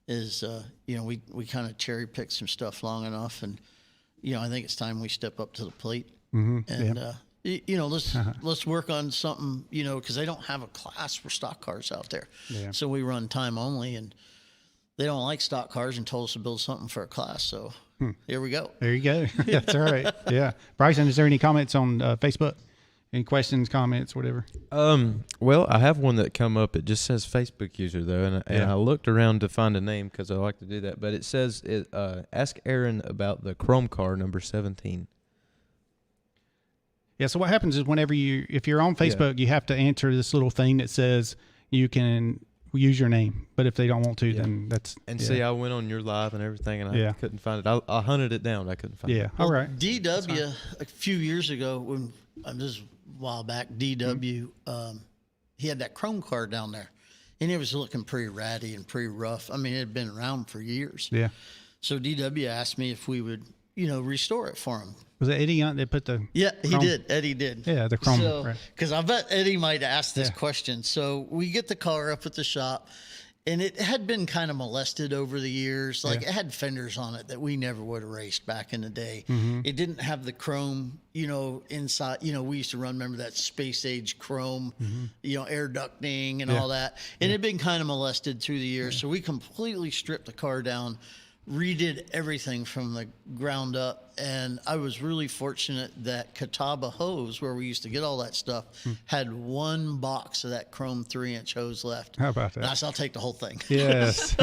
is, we kind of cherry picked some stuff long enough, and, I think it's time we step up to the plate. Let's work on something, because they don't have a class for stock cars out there. Yeah. So we run time only, and they don't like stock cars and told us to build something for a class. So here we go. There you go. That's all right. Yeah. Bryson, is there any comments on Facebook? Any questions, comments, whatever? Well, I have one that come up. It just says Facebook user though, and I looked around to find a name because I like to do that. But it says, ask Aaron about the Chrome car number 17. Yeah. So what happens is whenever if you're on Facebook, you have to answer this little thing that says you can use your name, but if they don't want to, then that's. And see, I went on your live and everything, and I couldn't find it. I hunted it down. I couldn't find it. Yeah. All right. DW a few years ago when this a while back, DW, he had that Chrome car down there, and it was looking pretty ratty and pretty rough. I mean, it had been around for years. Yeah. So DW asked me if we would, restore it for him. Was it Eddie Hunt that put the? Yeah, he Chrome? did. Eddie did. Yeah, the Chrome. So, because I bet Eddie might ask this question. So we get the car up at the shop, and it had been kind of molested over the years. Like it had fenders on it that we never would have raced back in the day. It didn't have the chrome, inside. We used to run, remember that space age chrome, air ducting and all that. And it had been kind of molested through the years. So we completely stripped the car down, redid everything from the ground up. And I was really fortunate that Catawba hose, where we used to get all that stuff, had one box of that chrome 3-inch hose left. How about that? And I said, I'll take the whole thing. Yes.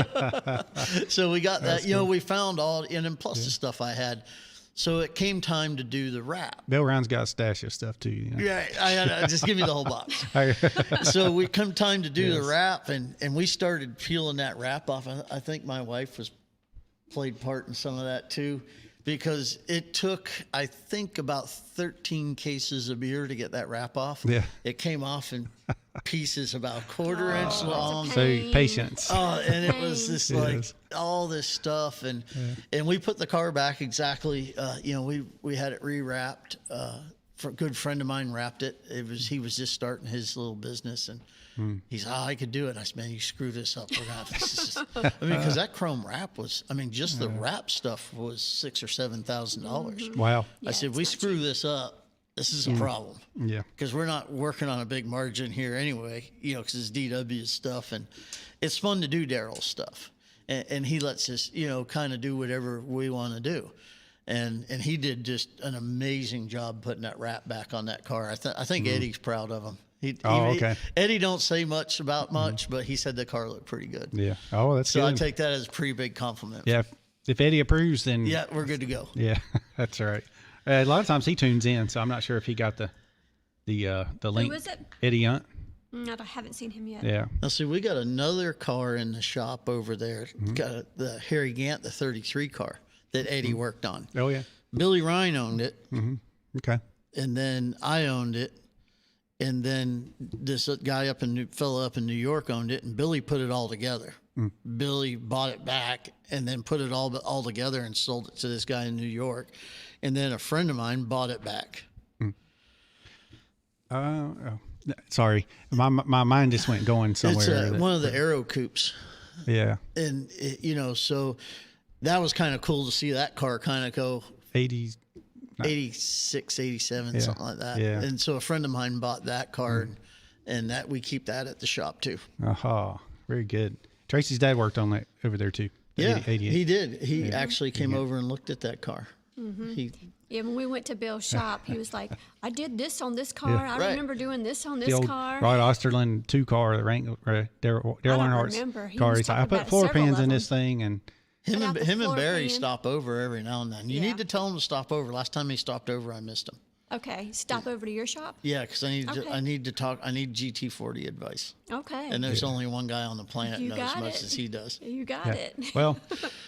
So we got that. We found all, and then plus the stuff I had. So it came time to do the wrap. Bill Round's got a stash of stuff too. Yeah, I had just give me the whole box. So we come time to do the wrap, and we started peeling that wrap off. I think my wife played part in some of that too, because it took, I think, about 13 cases of beer to get that wrap off. Yeah. It came off in pieces about a quarter-inch long. So patience. Oh, and it was just like all this stuff, and we put the car back exactly. We had it rewrapped. A good friend of mine wrapped it. He was just starting his little business, and he's, I could do it. I said, man, you screw this up. We're gonna have this. Because that chrome wrap was, just the wrap stuff was $6,000 or $7,000. Wow. I said, we screw this up, this is a problem. Yeah. Because we're not working on a big margin here anyway, because it's DW stuff, and it's fun to do Daryl's stuff. And he lets us, kind of do whatever we want to do. And he did just an amazing job putting that wrap back on that car. I think Eddie's proud of him. Okay. Eddie don't say much, but he said the car looked pretty good. Yeah. Oh, that's good. So I take that as a pretty big compliment. Yeah. If Eddie approves, then yeah, we're good to go. Yeah, that's all right. A lot of times he tunes in, so I'm not sure if he got the link. Who was it? Eddie Hunt. No, I haven't seen him yet. Yeah. Now see, we got another car in the shop over there. Got the Harry Gant, the 33 car that Eddie worked on. Oh yeah. Billy Ryan owned it. Okay. And then I owned it. And then this guy fella up in New York owned it, and Billy put it all together. Billy bought it back and then put it all together and sold it to this guy in New York. And then a friend of mine bought it back. Sorry, my mind just went going somewhere. It's one of the Aero coupes. Yeah. And so that was kind of cool to see that car kind of go 80s. 86, 87, something like that. Yeah. And so a friend of mine bought that car, and that we keep that at the shop too. Aha, very good. Tracy's dad worked on that over there too. Yeah, he did. He actually came over and looked at that car. When we went to Bill's shop, he was like, I did this on this car. I remember doing this on this the old car. Rod Osterlund 2 car, the Daryl Earnhardt's car. He's like, I put floor pans in this thing, and him and Barry stop over every now and then. You need to tell him to stop over. Last time he stopped over, I missed him. Okay, stop over to your shop? Yeah, because I need to talk. I need GT40 advice. Okay. And there's only one guy on the planet knows as much as he does. You got it. Well,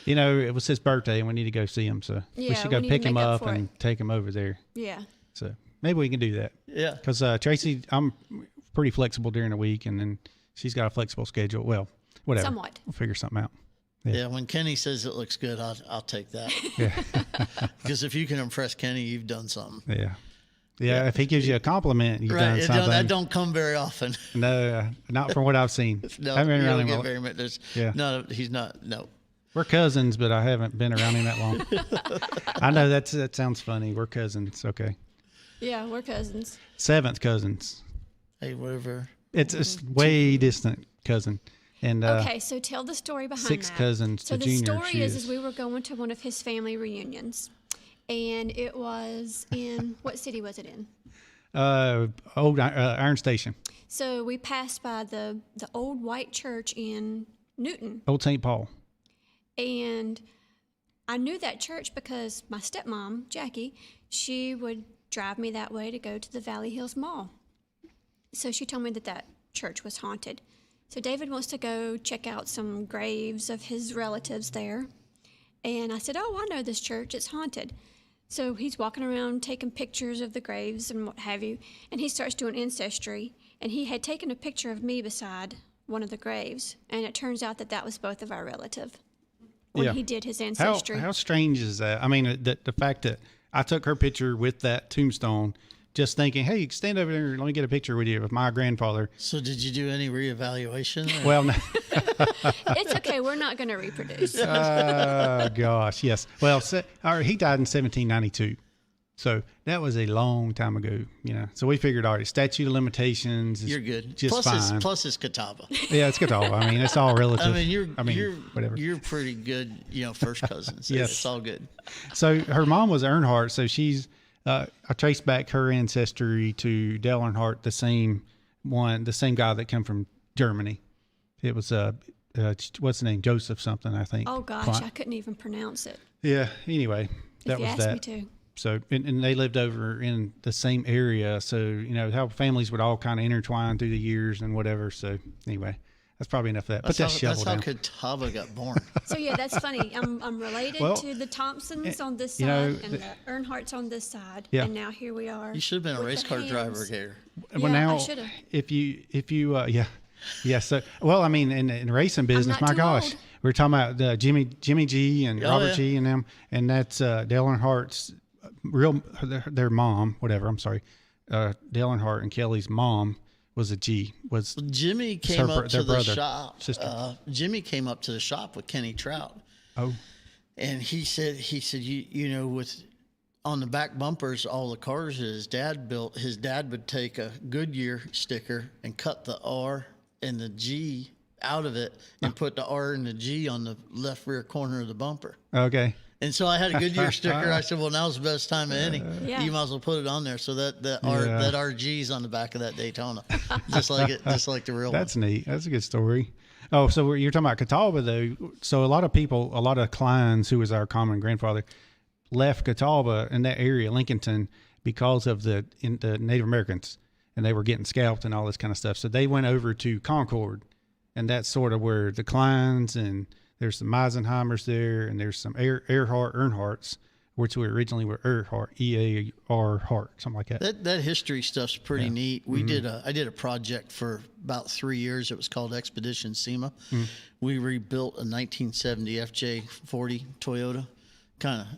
it was his birthday, and we need to go see him, so we should go pick him up and take him over there. Yeah. So maybe we can do that. Yeah. Because Tracy, I'm pretty flexible during the week, and then she's got a flexible schedule. Well, whatever. Somewhat. We'll figure something out. Yeah, when Kenny says it looks good, I'll take that. Yeah. Because if you can impress Kenny, you've done something. Yeah. Yeah, if he gives you a compliment, you've done something. That don't come very often. No, not from what I've seen. No, I haven't been around you don't him get very much. No, he's not. No. We're cousins, but I haven't been around him that long. I know that sounds funny. We're cousins. Okay. Yeah, we're cousins. 7th cousins. Hey, whatever. It's a way distant cousin. And okay, so tell the story behind 6 that. cousins so to the Junior. story is we were going to one of his family reunions, and it was in what city was it in? Old Iron Station. So we passed by the old white church in Newton. Old St. Paul. And I knew that church because my stepmom, Jackie, she would drive me that way to go to the Valley Hills Mall. So she told me that church was haunted. So David wants to go check out some graves of his relatives there. And I said, oh, I know this church. It's haunted. So he's walking around taking pictures of the graves and what have you. And he starts doing ancestry. And he had taken a picture of me beside one of the graves. And it turns out that was both of our relatives when he did his ancestry. How strange is that? I mean, the fact that I took her picture with that tombstone, just thinking, hey, stand over there and let me get a picture with you of my grandfather. So did you do any reevaluation? Or? Well, no. It's okay. We're not going to reproduce. Oh, gosh, yes. Well, he died in 1792. So that was a long time ago, So we figured, all right, statute of limitations is you're good. Just fine. Plus it's Catawba. Yeah, it's Catawba. I mean, it's all relative. You're pretty good, first cousins. Yes. It's all good. So her mom was Earnhardt, so she's I traced back her ancestry to Dale Earnhardt, the same guy that came from Germany. It was what's the name? Joseph something, I think. Oh gosh, I couldn't even pronounce it. Yeah. Anyway, that was that. Me to. So and they lived over in the same area. So how families would all kind of intertwine through the years and whatever. So anyway, that's probably enough of that. That's how Catawba got born. So yeah, that's funny. I'm related to the Thompsons on this side and the Earnhardts on this side. Yeah. And now here we are. You should have been a race car driver, Gator. Well, now I should have. If you yeah. So well, I mean, in racing business, my gosh, old. we're talking about Jimmy G and Robert G and them, and that's Dale Earnhardt's their mom, whatever. I'm sorry, Dale Earnhardt and Kelly's mom was a G. Jimmy came up to the shop. Jimmy came up to the shop with Kenny Trout. Oh, and he said with on the back bumpers, all the cars that his dad built, his dad would take a Goodyear sticker and cut the R and the G out of it and put the R and the G on the left rear corner of the bumper. Okay. And so I had a Goodyear sticker. I said, well, now's the best time of any. Yeah. You might as well put it on there. So that RG's on the back of that Daytona, just like the real one. That's neat. That's a good story. Oh, so you're talking about Catawba, though. So a lot of Kleins, who was our common grandfather, left Catawba in that area, Lincolnton, because of the Native Americans, and they were getting scalped and all this kind of stuff. So they went over to Concord, and that's sort of where the Kleins and there's some Meisenheimers there, and there's some Earnhardts, which we originally were Earhart, E-A-R Hart, something like that. That history stuff's pretty neat. We I did a project for about 3 years. It was called Expedition SEMA. We rebuilt a 1970 FJ40 Toyota.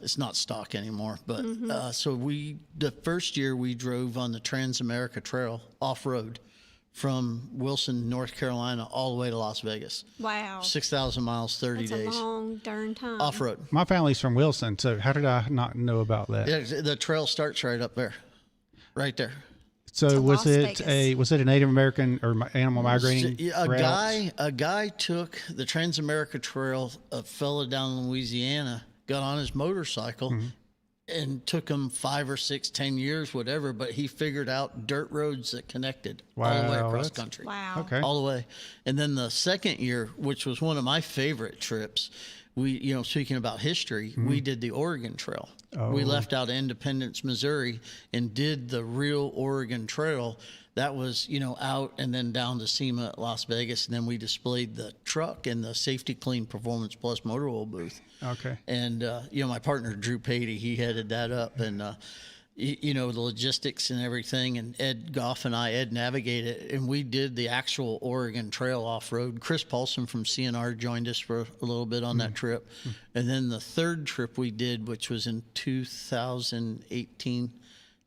It's not stock anymore, but so the first year we drove on the Trans-America Trail off-road from Wilson, North Carolina, all the way to Las Vegas. Wow. 6,000 miles, 30 days. That's a long darn time. Off-road. My family's from Wilson, so how did I not know about that? Yeah, the trail starts right up there. Right there. So was it a Native American or animal migrating routes? A guy took the Trans-America Trail, a fella down in Louisiana, got on his motorcycle, and took him 5 or 6, 10 years, whatever, but he figured out dirt roads that connected all the way across country. Wow. Okay. All the way. And then the second year, which was one of my favorite trips, we, speaking about history, we did the Oregon Trail. Oh. We left out Independence, Missouri, and did the real Oregon Trail. That was, out and then down to SEMA at Las Vegas. And then we displayed the truck in the Safety Clean Performance Plus motor oil booth. Okay. And, my partner, Drew Patey, he headed that up. And, the logistics and everything. And Ed Goff and Ed navigated. And we did the actual Oregon Trail off-road. Chris Paulson from CNR joined us for a little bit on that trip. And then the third trip we did, which was in 2018,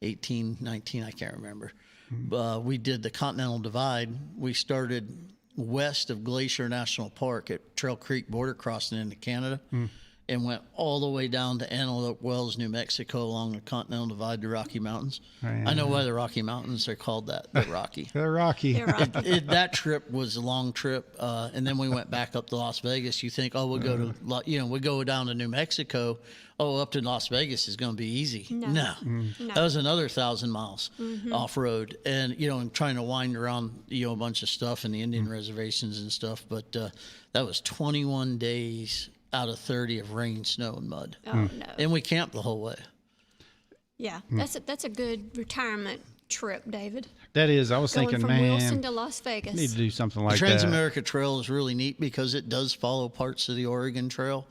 19, I can't remember. We did the Continental Divide. We started west of Glacier National Park at Trail Creek border crossing into Canada. and went all the way down to Antelope Wells, New Mexico, along the Continental Divide, the Rocky Mountains. I know why the Rocky Mountains are called that. They're Rocky. They're Rocky. That trip was a long trip, and then we went back up to Las Vegas. You think, we'll go to, we go down to New Mexico. Up to Las Vegas is going to be easy. No. That was another 1,000 miles off road, and and trying to wind around a bunch of stuff and the Indian reservations and stuff. But that was 21 days out of 30 of rain, snow, and mud. Oh no! And we camped the whole way. Yeah, that's a good retirement trip, David. That is. I was Going thinking, from man, Wilson to Las Vegas. Need to do something like the that. Transamerica Trail is really neat because it does follow parts of the Oregon Trail.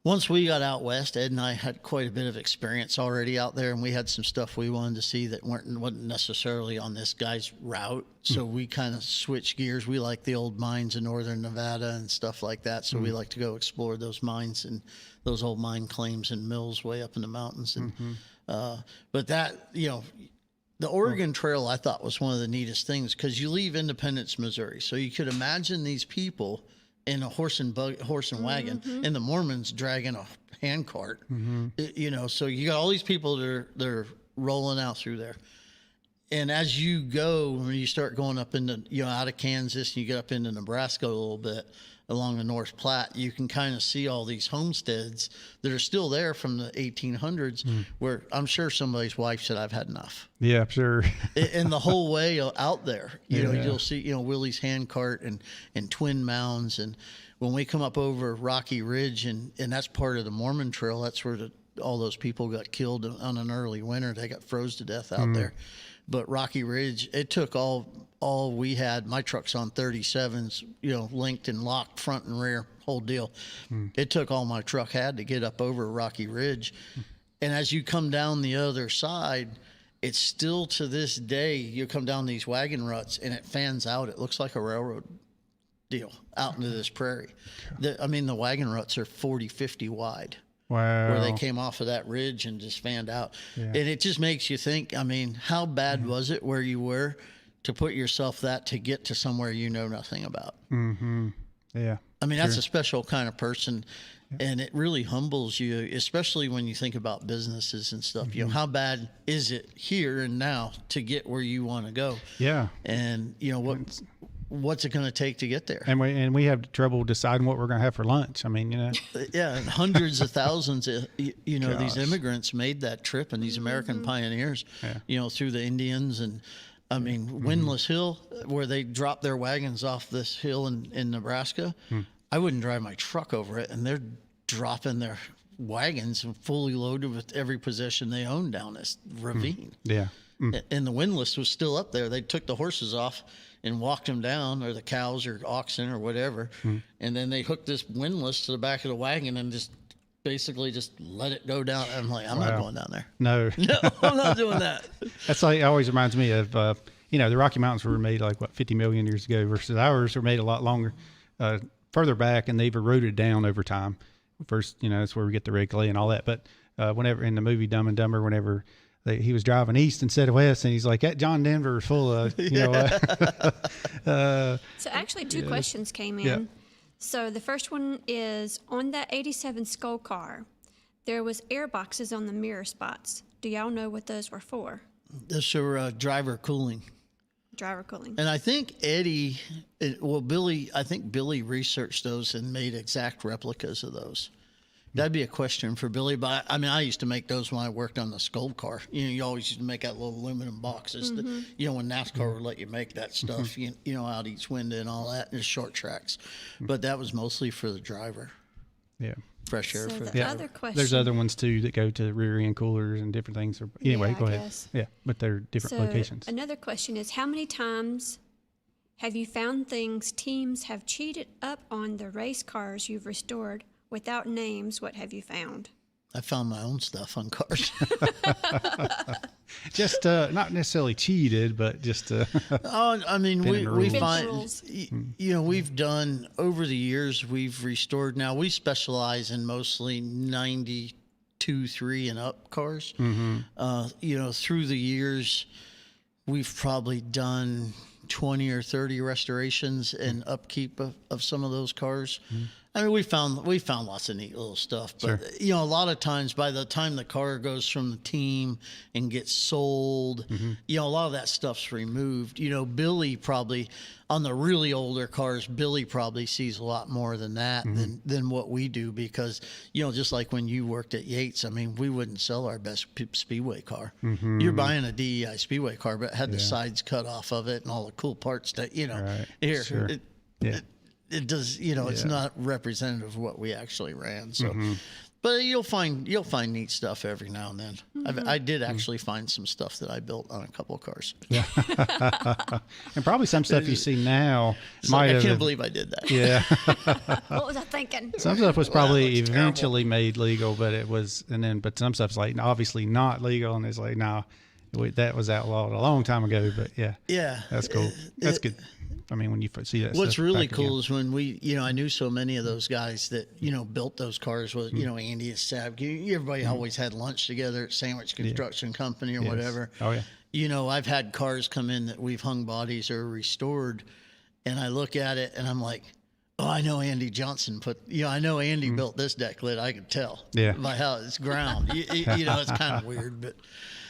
Once we got out west, Ed and I had quite a bit of experience already out there, and we had some stuff we wanted to see that wasn't necessarily on this guy's route. So we kind of switched gears. We like the old mines in northern Nevada and stuff like that. So we like to go explore those mines and those old mine claims and mills way up in the mountains. And but that, the Oregon Trail I thought was one of the neatest things because you leave Independence, Missouri. So you could imagine these people in a horse and wagon, and the Mormons dragging a hand cart. So you got all these people they're rolling out through there. And as you go, when you start going up into, out of Kansas and you get up into Nebraska a little bit along the North Platte, you can kind of see all these homesteads that are still there from the 1800s where I'm sure somebody's wife said, I've had enough. Yeah, sure. And the whole way out there, you'll see, Willie's hand cart and twin mounds. And when we come up over Rocky Ridge, and that's part of the Mormon Trail, that's where all those people got killed on an early winter. They got froze to death out there. But Rocky Ridge, it took all we had. My truck's on 37s, linked and locked front and rear, whole deal. It took all my truck had to get up over Rocky Ridge. And as you come down the other side, it's still to this day, you come down these wagon ruts and it fans out. It looks like a railroad deal out into this prairie. The wagon ruts are 40, 50 wide. Wow. Where they came off of that ridge and just fanned out. And it just makes you think, how bad was it where you were to put yourself to get to somewhere you know nothing about? Yeah. That's a special kind of person, and it really humbles you, especially when you think about businesses and stuff. How bad is it here and now to get where you want to go? Yeah. And, what's it going to take to get there? And we have trouble deciding what we're going to have for lunch. Yeah, and hundreds of thousands of, these immigrants made that trip, and these American pioneers, through the Indians and, Windless Hill, where they dropped their wagons off this hill in Nebraska. I wouldn't drive my truck over it, and they're dropping their wagons fully loaded with every possession they own down this ravine. Yeah. And the windlass was still up there. They took the horses off and walked them down, or the cows or oxen or whatever. And then they hooked this windlass to the back of the wagon and just basically just let it go down. I'm like, I'm not going down there. No, I'm not doing that. That's like, it always reminds me of, the Rocky Mountains were made 50 million years ago versus ours were made a lot longer, further back, and they've eroded down over time. First, that's where we get the red clay and all that. But whenever in the movie Dumb and Dumber, whenever he was driving east instead of west, and he's like, that John Denver is full of, So actually 2 questions came in. Yeah. So the first one is, on that 87 Skull car, there was air boxes on the mirror spots. Do y'all know what those were for? Those are driver cooling. Driver cooling. And I think Billy researched those and made exact replicas of those. That'd be a question for Billy, but I used to make those when I worked on the Skull car. You always used to make that little aluminum boxes. That, when NASCAR would let you make that stuff, out each window and all that, and short tracks. But that was mostly for the driver. Yeah. Fresh air for the driver. Other question. There's other ones too that go to rear end coolers and different things. Anyway, go ahead. Yeah, but they're different locations. Another question is, how many times have you found teams have cheated up on the race cars you've restored? Without names, what have you found? I found my own stuff on cars. Just not necessarily cheated, but just. We find, we've done over the years. We've restored. Now we specialize in mostly 92, 3 and up cars. Through the years, we've probably done 20 or 30 restorations and upkeep of some of those cars. I mean, we found lots of neat little stuff, but you know, a lot of times by the time the car goes from the team and gets sold, you know, a lot of that stuff's removed. You know, Billy probably on the really older cars, Billy probably sees a lot more than that than what we do, because, you know, just like when you worked at Yates, I mean, we wouldn't sell our best speedway car. You're buying a DEI speedway car, but it had the sides cut off of it and all the cool parts that, you know, it does, you know, it's not representative of what we actually ran. So, but you'll find neat stuff every now and then. I did actually find some stuff that I built on a couple of cars. Yeah. And probably some stuff you see now. I can't believe I did that. Yeah. What was I thinking? Some stuff was probably eventually made legal, but it was, but some stuff's like obviously not legal, and it's like, no, that was outlawed a long time ago. But yeah, that's cool. That's good. I mean, when you see that. What's really cool is when I knew so many of those guys that, you know, built those cars with, you know, Andy and Sab. Everybody always had lunch together at Sandwich Construction Company or whatever. Oh, yeah. You know, I've had cars come in that we've hung bodies or restored, and I look at it and I'm like, oh, I know Andy Johnson I know Andy built this deck lid. I could tell by how it's ground. You know, it's kind of weird, but.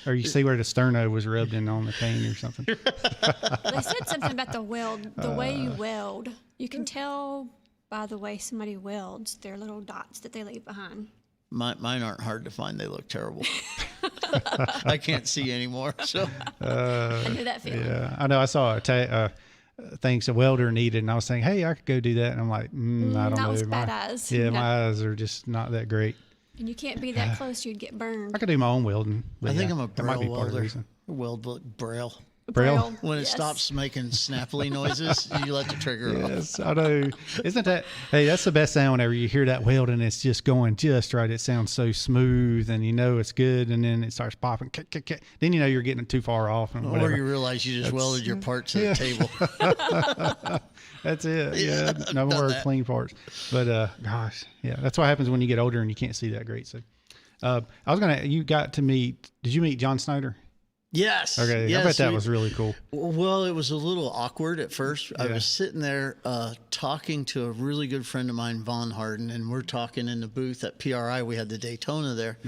Or you see where the sterno was rubbed in on the paint or something. They said something about the weld, the way you weld. You can tell by the way somebody welds their little dots that they leave behind. Mine aren't hard to find. They look terrible. I can't see anymore. So I knew that feeling. Yeah, I know. I saw things a welder needed, and I was saying, hey, I could go do that. And I'm like, I don't know. That was bad eyes. Yeah, my eyes are just not that great. And you can't be that close, you'd get burned. I could do my own welding. I think I'm a Braille welder. Braille. Braille. When it stops making snappily noises, you let the trigger off. Yes, I know. Isn't that? Hey, that's the best sound whenever you hear that welding. It's just going just right. It sounds so smooth, and you know it's good. And then it starts popping. Then you know you're getting too far off. And or you realize you just welded your parts to the table. That's it. Yeah, no more clean parts. But gosh, yeah, that's what happens when you get older and you can't see that great. So, I was gonna. You got to meet? Did you meet John Snyder? Yes. Okay. Yes, I bet that was really cool. Well, it was a little awkward at first. I was sitting there talking to a really good friend of mine, Von Harden, and we're talking in the booth at PRI. We had the Daytona there.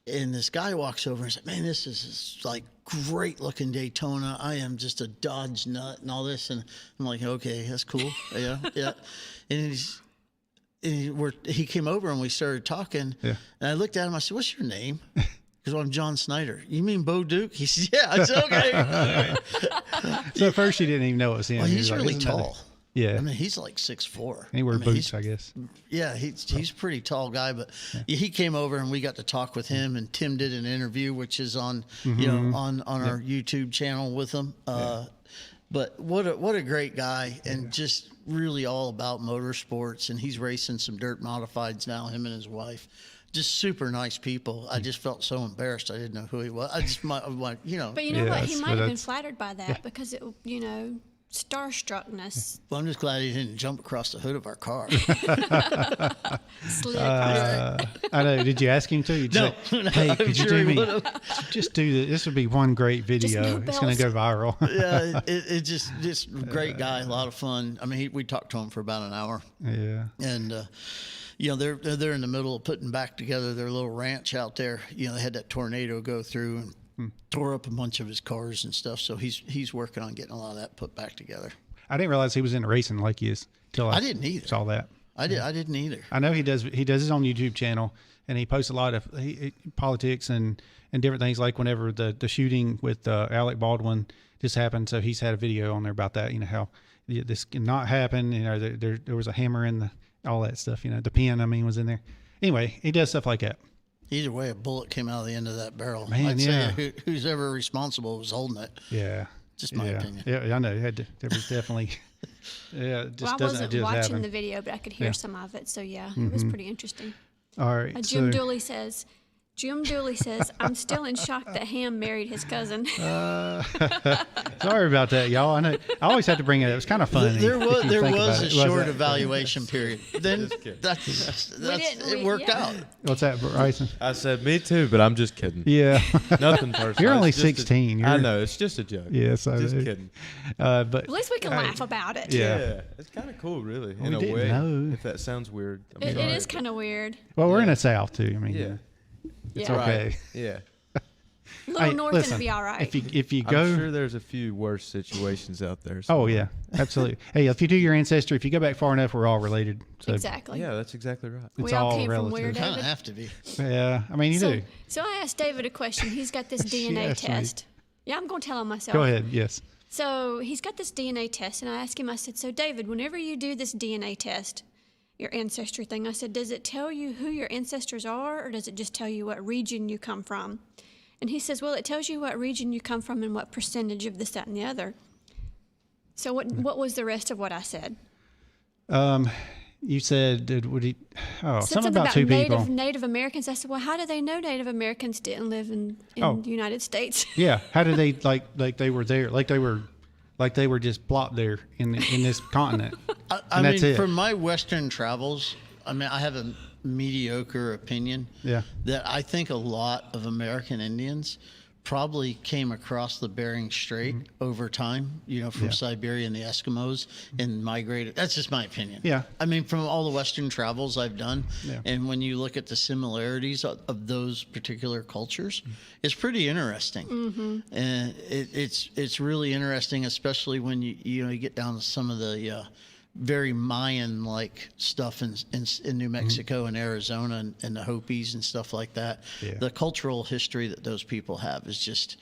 And this guy walks over and said, man, this is like great looking Daytona. I am just a Dodge nut and all this. And I'm like, okay, that's cool. Yeah. And he came over and we started talking. Yeah. And I looked at him. I said, what's your name? Because I'm John Snyder. You mean Bo Duke? He said, yeah. I said, okay. So at first you didn't even know it was him. Well, he's really tall. Yeah. I mean, he's like 6'4". He wears boots, I guess. Yeah, he's a pretty tall guy, but he came over and we got to talk with him, and Tim did an interview, which is on on our YouTube channel with him. But what a great guy, and just really all about motorsports, and he's racing some dirt modifieds now, him and his wife. Just super nice people. I just felt so embarrassed. I didn't know who he was. I just might, you know. But you know what? He might have been flattered by that because it, you know, starstruckness. Well, I'm just glad he didn't jump across the hood of our car. I know. Did you ask him to? You'd say, hey, could you do me? Just do this. This would be one great video. It's going to go viral. Yeah, it just great guy. A lot of fun. I mean, we talked to him for about an hour. Yeah. And, you know, they're in the middle of putting back together their little ranch out there. You know, they had that tornado go through and tore up a bunch of his cars and stuff. So he's working on getting a lot of that put back together. I didn't realize he was into racing like he is till I didn't either. Saw that. I didn't either. I know he does his own YouTube channel, and he posts a lot of politics and different things, like whenever the shooting with Alec Baldwin just happened. So he's had a video on there about that, you know, how this cannot happen. You know, there was a hammer in all that stuff, you know, the pen, was in there. Anyway, he does stuff like that. Either way, a bullet came out of the end of that barrel. Man, I'd say who's ever responsible was holding it. Yeah. Just my opinion. Yeah, I know. There was definitely, it just I wasn't watching the video, but I could hear some of it. So, it was pretty interesting. All right. Jim Dooley says, Jim Dooley says, I'm still in shock that Hamm married his cousin. Sorry about that, y'all. I know I always have to bring it up. It was kind of funny. There was a short that evaluation period. Then it worked out. What's that, Bryson? I said, me too, but I'm just kidding. Yeah. Nothing personal. You're only It's just 16. I know. It's just a joke. Yes, I Just know. kidding. But At least we can laugh about it. Yeah. It's kind of cool, really, We in a didn't way. know. If that sounds weird. I'm It sorry. is kind of weird. well, we're in the South too. I mean, Yeah. it's Yeah. okay. Right. Yeah. A little Hey, north listen, and it'll be all right. If you go, I'm sure there's a few worse situations out there. So. oh yeah, absolutely. Hey, if you do your ancestry, if you go back far enough, we're all related. So Exactly. Yeah, that's exactly right. it's We all all came from where, relative. Kind David? of have to be. Yeah, I mean you do. So I asked David a question. He's got this She DNA asked me. test. Yeah, I'm going to tell him myself. Go ahead. Yes. So he's got this DNA test, and I asked him, I said, so David, whenever you do this DNA test, your ancestry thing, I said, does it tell you who your ancestors are, or does it just tell you what region you come from? And he says, well, it tells you what region you come from and what percentage of this, that, and the other. So what was the rest of what I said? You said would he? Oh, Said something about two people. Native Americans. I said, well, how do they know Native Americans didn't live in Oh. the United States? Yeah. How did they like they were there? Like they were just plopped there in this continent. I And that's mean, it. from my Western travels, I mean, I have a mediocre opinion. Yeah. That I think a lot of American Indians probably came across the Bering Strait over time, you know, from Yeah. Siberia and the Eskimos and migrated. That's just my opinion. Yeah. I mean, from all the Western travels I've done, Yeah. and when you look at the similarities of those particular cultures, it's pretty interesting. And it's really interesting, especially when you get down to some of the very Mayan-like stuff in New Mexico and Arizona and the Hopis and stuff like that. Yeah. The cultural history that those people have is just,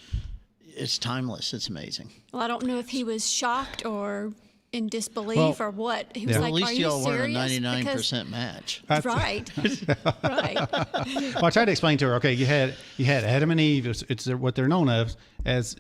it's timeless. It's amazing. Well, I don't know if he was shocked or in disbelief or what. He was Yeah. like, At least are you y'all weren't a serious? 99% match. Because, right. Right. Well, I tried to explain to her. Okay, you had Adam and Eve. It's what they're known as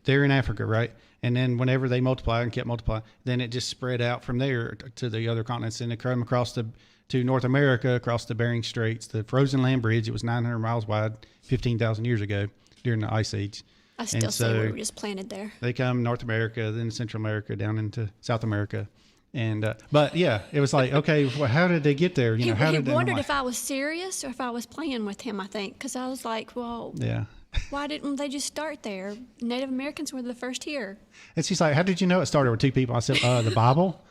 they're in Africa, right? And then whenever they multiplied and kept multiplying, then it just spread out from there to the other continents, and it come across to North America, across the Bering Straits, the frozen land bridge. It was 900 miles wide, 15,000 years ago during the Ice Age. I still say we were just planted there. They come North America, then Central America, down into South America. And but yeah, it was like, okay, well, how did they get there? You know, how He did they? wondered if I was serious or if I was playing with him, I think, because I was like, well, Yeah. why didn't they just start there? Native Americans were the first here. And she's like, how did you know it started with two people? I said, the Bible.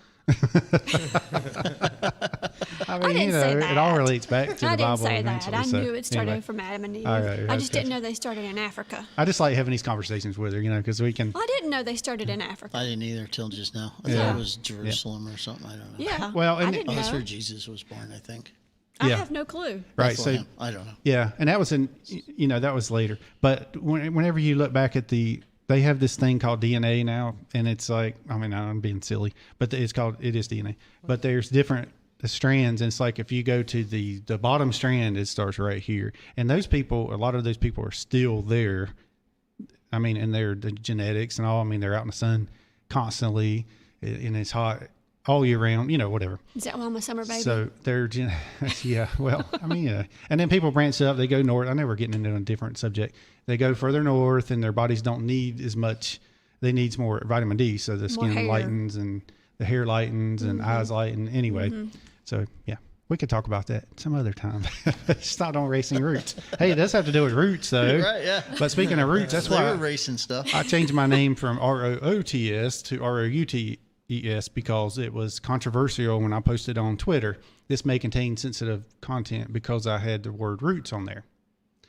I mean, didn't say it all that. relates back to I the didn't Bible say that. eventually. I so, knew it started anyway. from Adam and Eve. All right, I just okay. didn't know they started in Africa. I just like having these conversations with her, because we can. I didn't know they started in Africa. I didn't either till just now. I Yeah. thought it was Jerusalem or something. I don't know. Yeah. Well, I and didn't Oh, that's know. where Jesus was born, I think. I Yeah. have no clue. Right. So Bethlehem. I don't know. yeah, and that was that was later. But whenever you look back at they have this thing called DNA now, and it's like, I mean, I'm being silly, but it is DNA. But there's different strands, and it's like if you go to the bottom strand, it starts right here, and a lot of those people are still there. I mean, and they're the genetics and all. I mean, they're out in the sun constantly, and it's hot all year round. Whatever. Is that why I'm a summer baby? So they're, yeah, well, I mean, yeah. And then people branch up, they go north. I know we're getting into a different subject. They go further north and their bodies don't need as much. They need more vitamin D. So the skin hair. lightens and the hair lightens and eyes lighten anyway. So yeah, we could talk about that some other time. It's not on Racing Roots. Hey, it does have to do with roots though. Right, yeah. But speaking of roots, that's They why were racing stuff. I changed my name from ROOTS to ROUTES because it was controversial when I posted on Twitter. This may contain sensitive content because I had the word roots on there.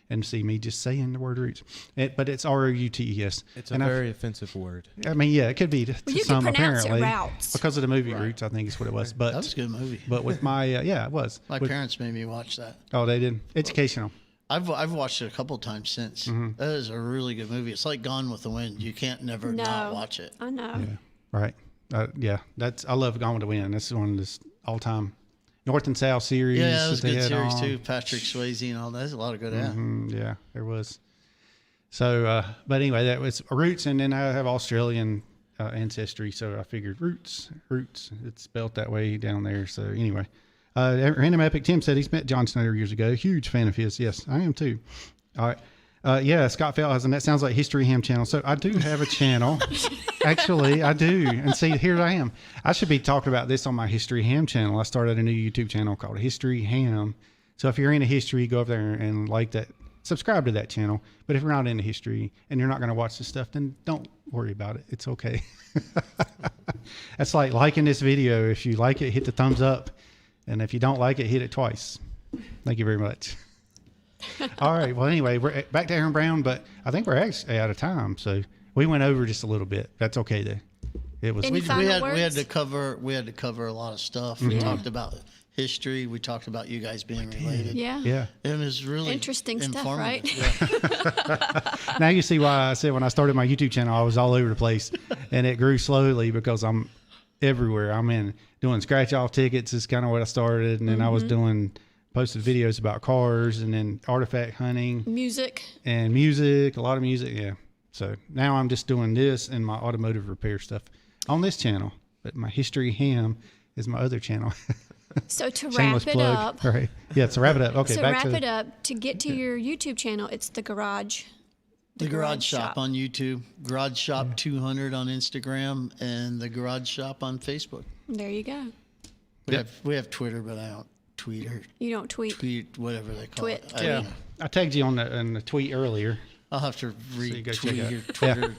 And see me just saying the word roots. But it's ROUTES. It's a very offensive word. I mean, yeah, it could be to you some can pronounce apparently. it routes. Because of the movie Roots, I think is what it was. But That was a good movie. But with my, yeah, it was. My With- parents made me watch that. Oh, they did? Educational. I've watched it a couple of times since. That is a really good movie. It's like Gone with the Wind. You can't never not watch it. I know. Yeah, right. Yeah, I love Gone with the Wind. That's one of the all-time North and South series. Yeah, it was a that they good had series on. too. Patrick Swayze and all that. There's a lot of good. Yeah. Yeah, there was. So, but anyway, that was roots, and then I have Australian ancestry, so I figured roots. It's spelled that way down there. So anyway, Random Epic Tim said he's met John Snyder years ago. Huge fan of his. Yes, I am too. All right. Yeah, Scott Feldhausen, and that sounds like History Ham channel. So I do have a channel. Actually, I do. And see, here I am. I should be talking about this on my History Ham channel. I started a new YouTube channel called History Ham. So if you're into history, go over there and like that. Subscribe to that channel. But if you're not into history and you're not going to watch this stuff, then don't worry about it. It's okay. That's like liking this video. If you like it, hit the thumbs up. And if you don't like it, hit it twice. Thank you very much. All right. Well, anyway, we're back to Aaron Brown, but I think we're actually out of time. So we went over just a little bit. That's okay though. It was. We had to cover a lot of stuff. We talked about history. We talked about you guys being related. Yeah. It was really interesting stuff, right? Yeah. Now you see why I said when I started my YouTube channel, I was all over the place, and it grew slowly because I'm everywhere. I'm in doing scratch off tickets is kind of what I started, and then I was posted videos about cars, and then artifact hunting, music, a lot of music. Yeah. So now I'm just doing this and my automotive repair stuff on this channel, but my History Ham is my other channel. So to wrap it up, right? Yeah, to wrap it up. Okay, so wrap it up. To get to your YouTube channel, it's the Garage. The Garage Shop on YouTube, Garage Shop 200 on Instagram, and the Garage Shop on Facebook. There you go. We have Twitter, but I don't tweet or you don't tweet whatever they call it. Yeah, I tagged you on the tweet earlier. I'll have to retweet your Twitter.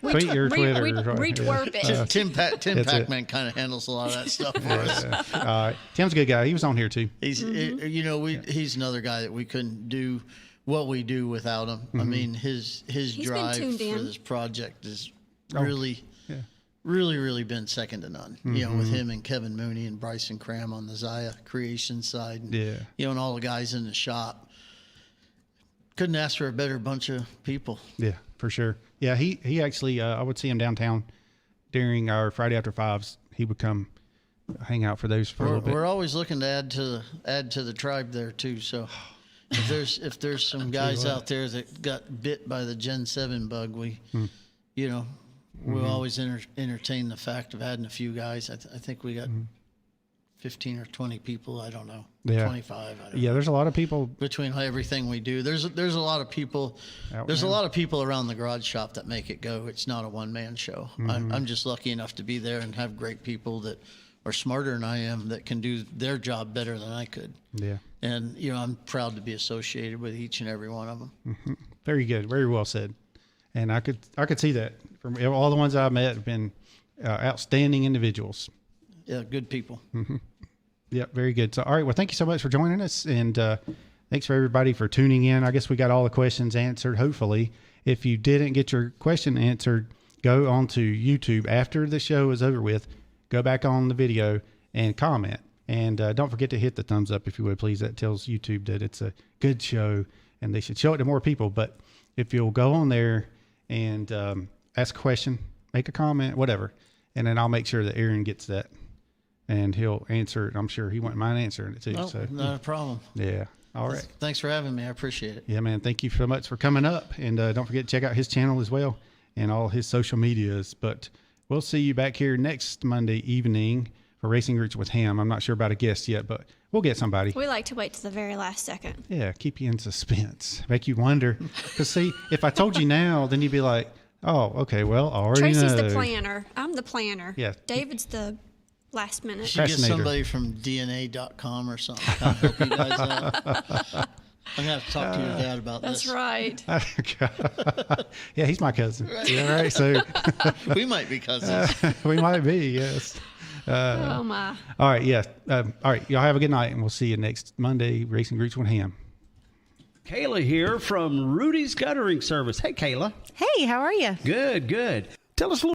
Tweet your Twitter. Retwerp it. Tim Pac-Man kind of handles a lot of that stuff for us. Tim's a good guy. He was on here too. He's he's another guy that we couldn't do what we do without him. I mean, his drive for this project is really been second to none. You know, with him and Kevin Mooney and Bryson Cram on the Zaya creation side. And, and all the guys in the shop. Couldn't ask for a better bunch of people. Yeah, for sure. Yeah, he actually, I would see him downtown during our Friday after fives. He would come hang out for those for a little bit. We're always looking to add to the tribe there too. So if there's some guys out there that got bit by the Gen 7 bug, we'll always entertain the fact of adding a few guys. I think we got 15 or 20 people. I don't know. 25. I don't know. There's a lot of people between everything we do. There's a lot of people. There's a lot of people around the Garage Shop that make it go. It's not a one-man show. I'm just lucky enough to be there and have great people that are smarter than I am that can do their job better than I could. Yeah. And I'm proud to be associated with each and every one of them. Very good. Very well said. And I could see that from all the ones I've met have been outstanding individuals. Yeah, good people. Yeah, very good. So, all right. Well, thank you so much for joining us. And thanks for everybody for tuning in. I guess we got all the questions answered, hopefully. If you didn't get your question answered, go on to YouTube after the show is over with. Go back on the video and comment. And don't forget to hit the thumbs up, if you would, please. That tells YouTube that it's a good show and they should show it to more people. But if you'll go on there and ask a question, make a comment, whatever, and then I'll make sure that Aaron gets that. And he'll answer it. I'm sure he wouldn't mind answering it too. Oh, so not a problem. Yeah. All right. Thanks for having me. I appreciate it. Yeah, man. Thank you so much for coming up. And don't forget to check out his channel as well and all his social medias. But we'll see you back here next Monday evening for Racing Roots with Hamm. I'm not sure about a guest yet, but we'll get somebody. We like to wait to the very last second. Yeah. Keep you in suspense. Make you wonder. Because see, if I told you now, then you'd be like, oh, okay, well, I already Tracy's know. the planner. I'm the planner. Yeah. David's the last minute. You should get somebody from DNA.com or something. I'll help you guys out. I'm going to have to talk to your dad about this. That's right. Yeah, he's my cousin. Right. Yeah, right. So we might be cousins. We might be, yes. Oh, my. All right, yes. All right, y'all have a good night, and we'll see you next Monday, Racing Roots with Hamm. Kayla here from Rudy's Guttering Service. Hey, Kayla. Hey, how are you? Good, good. Tell us a little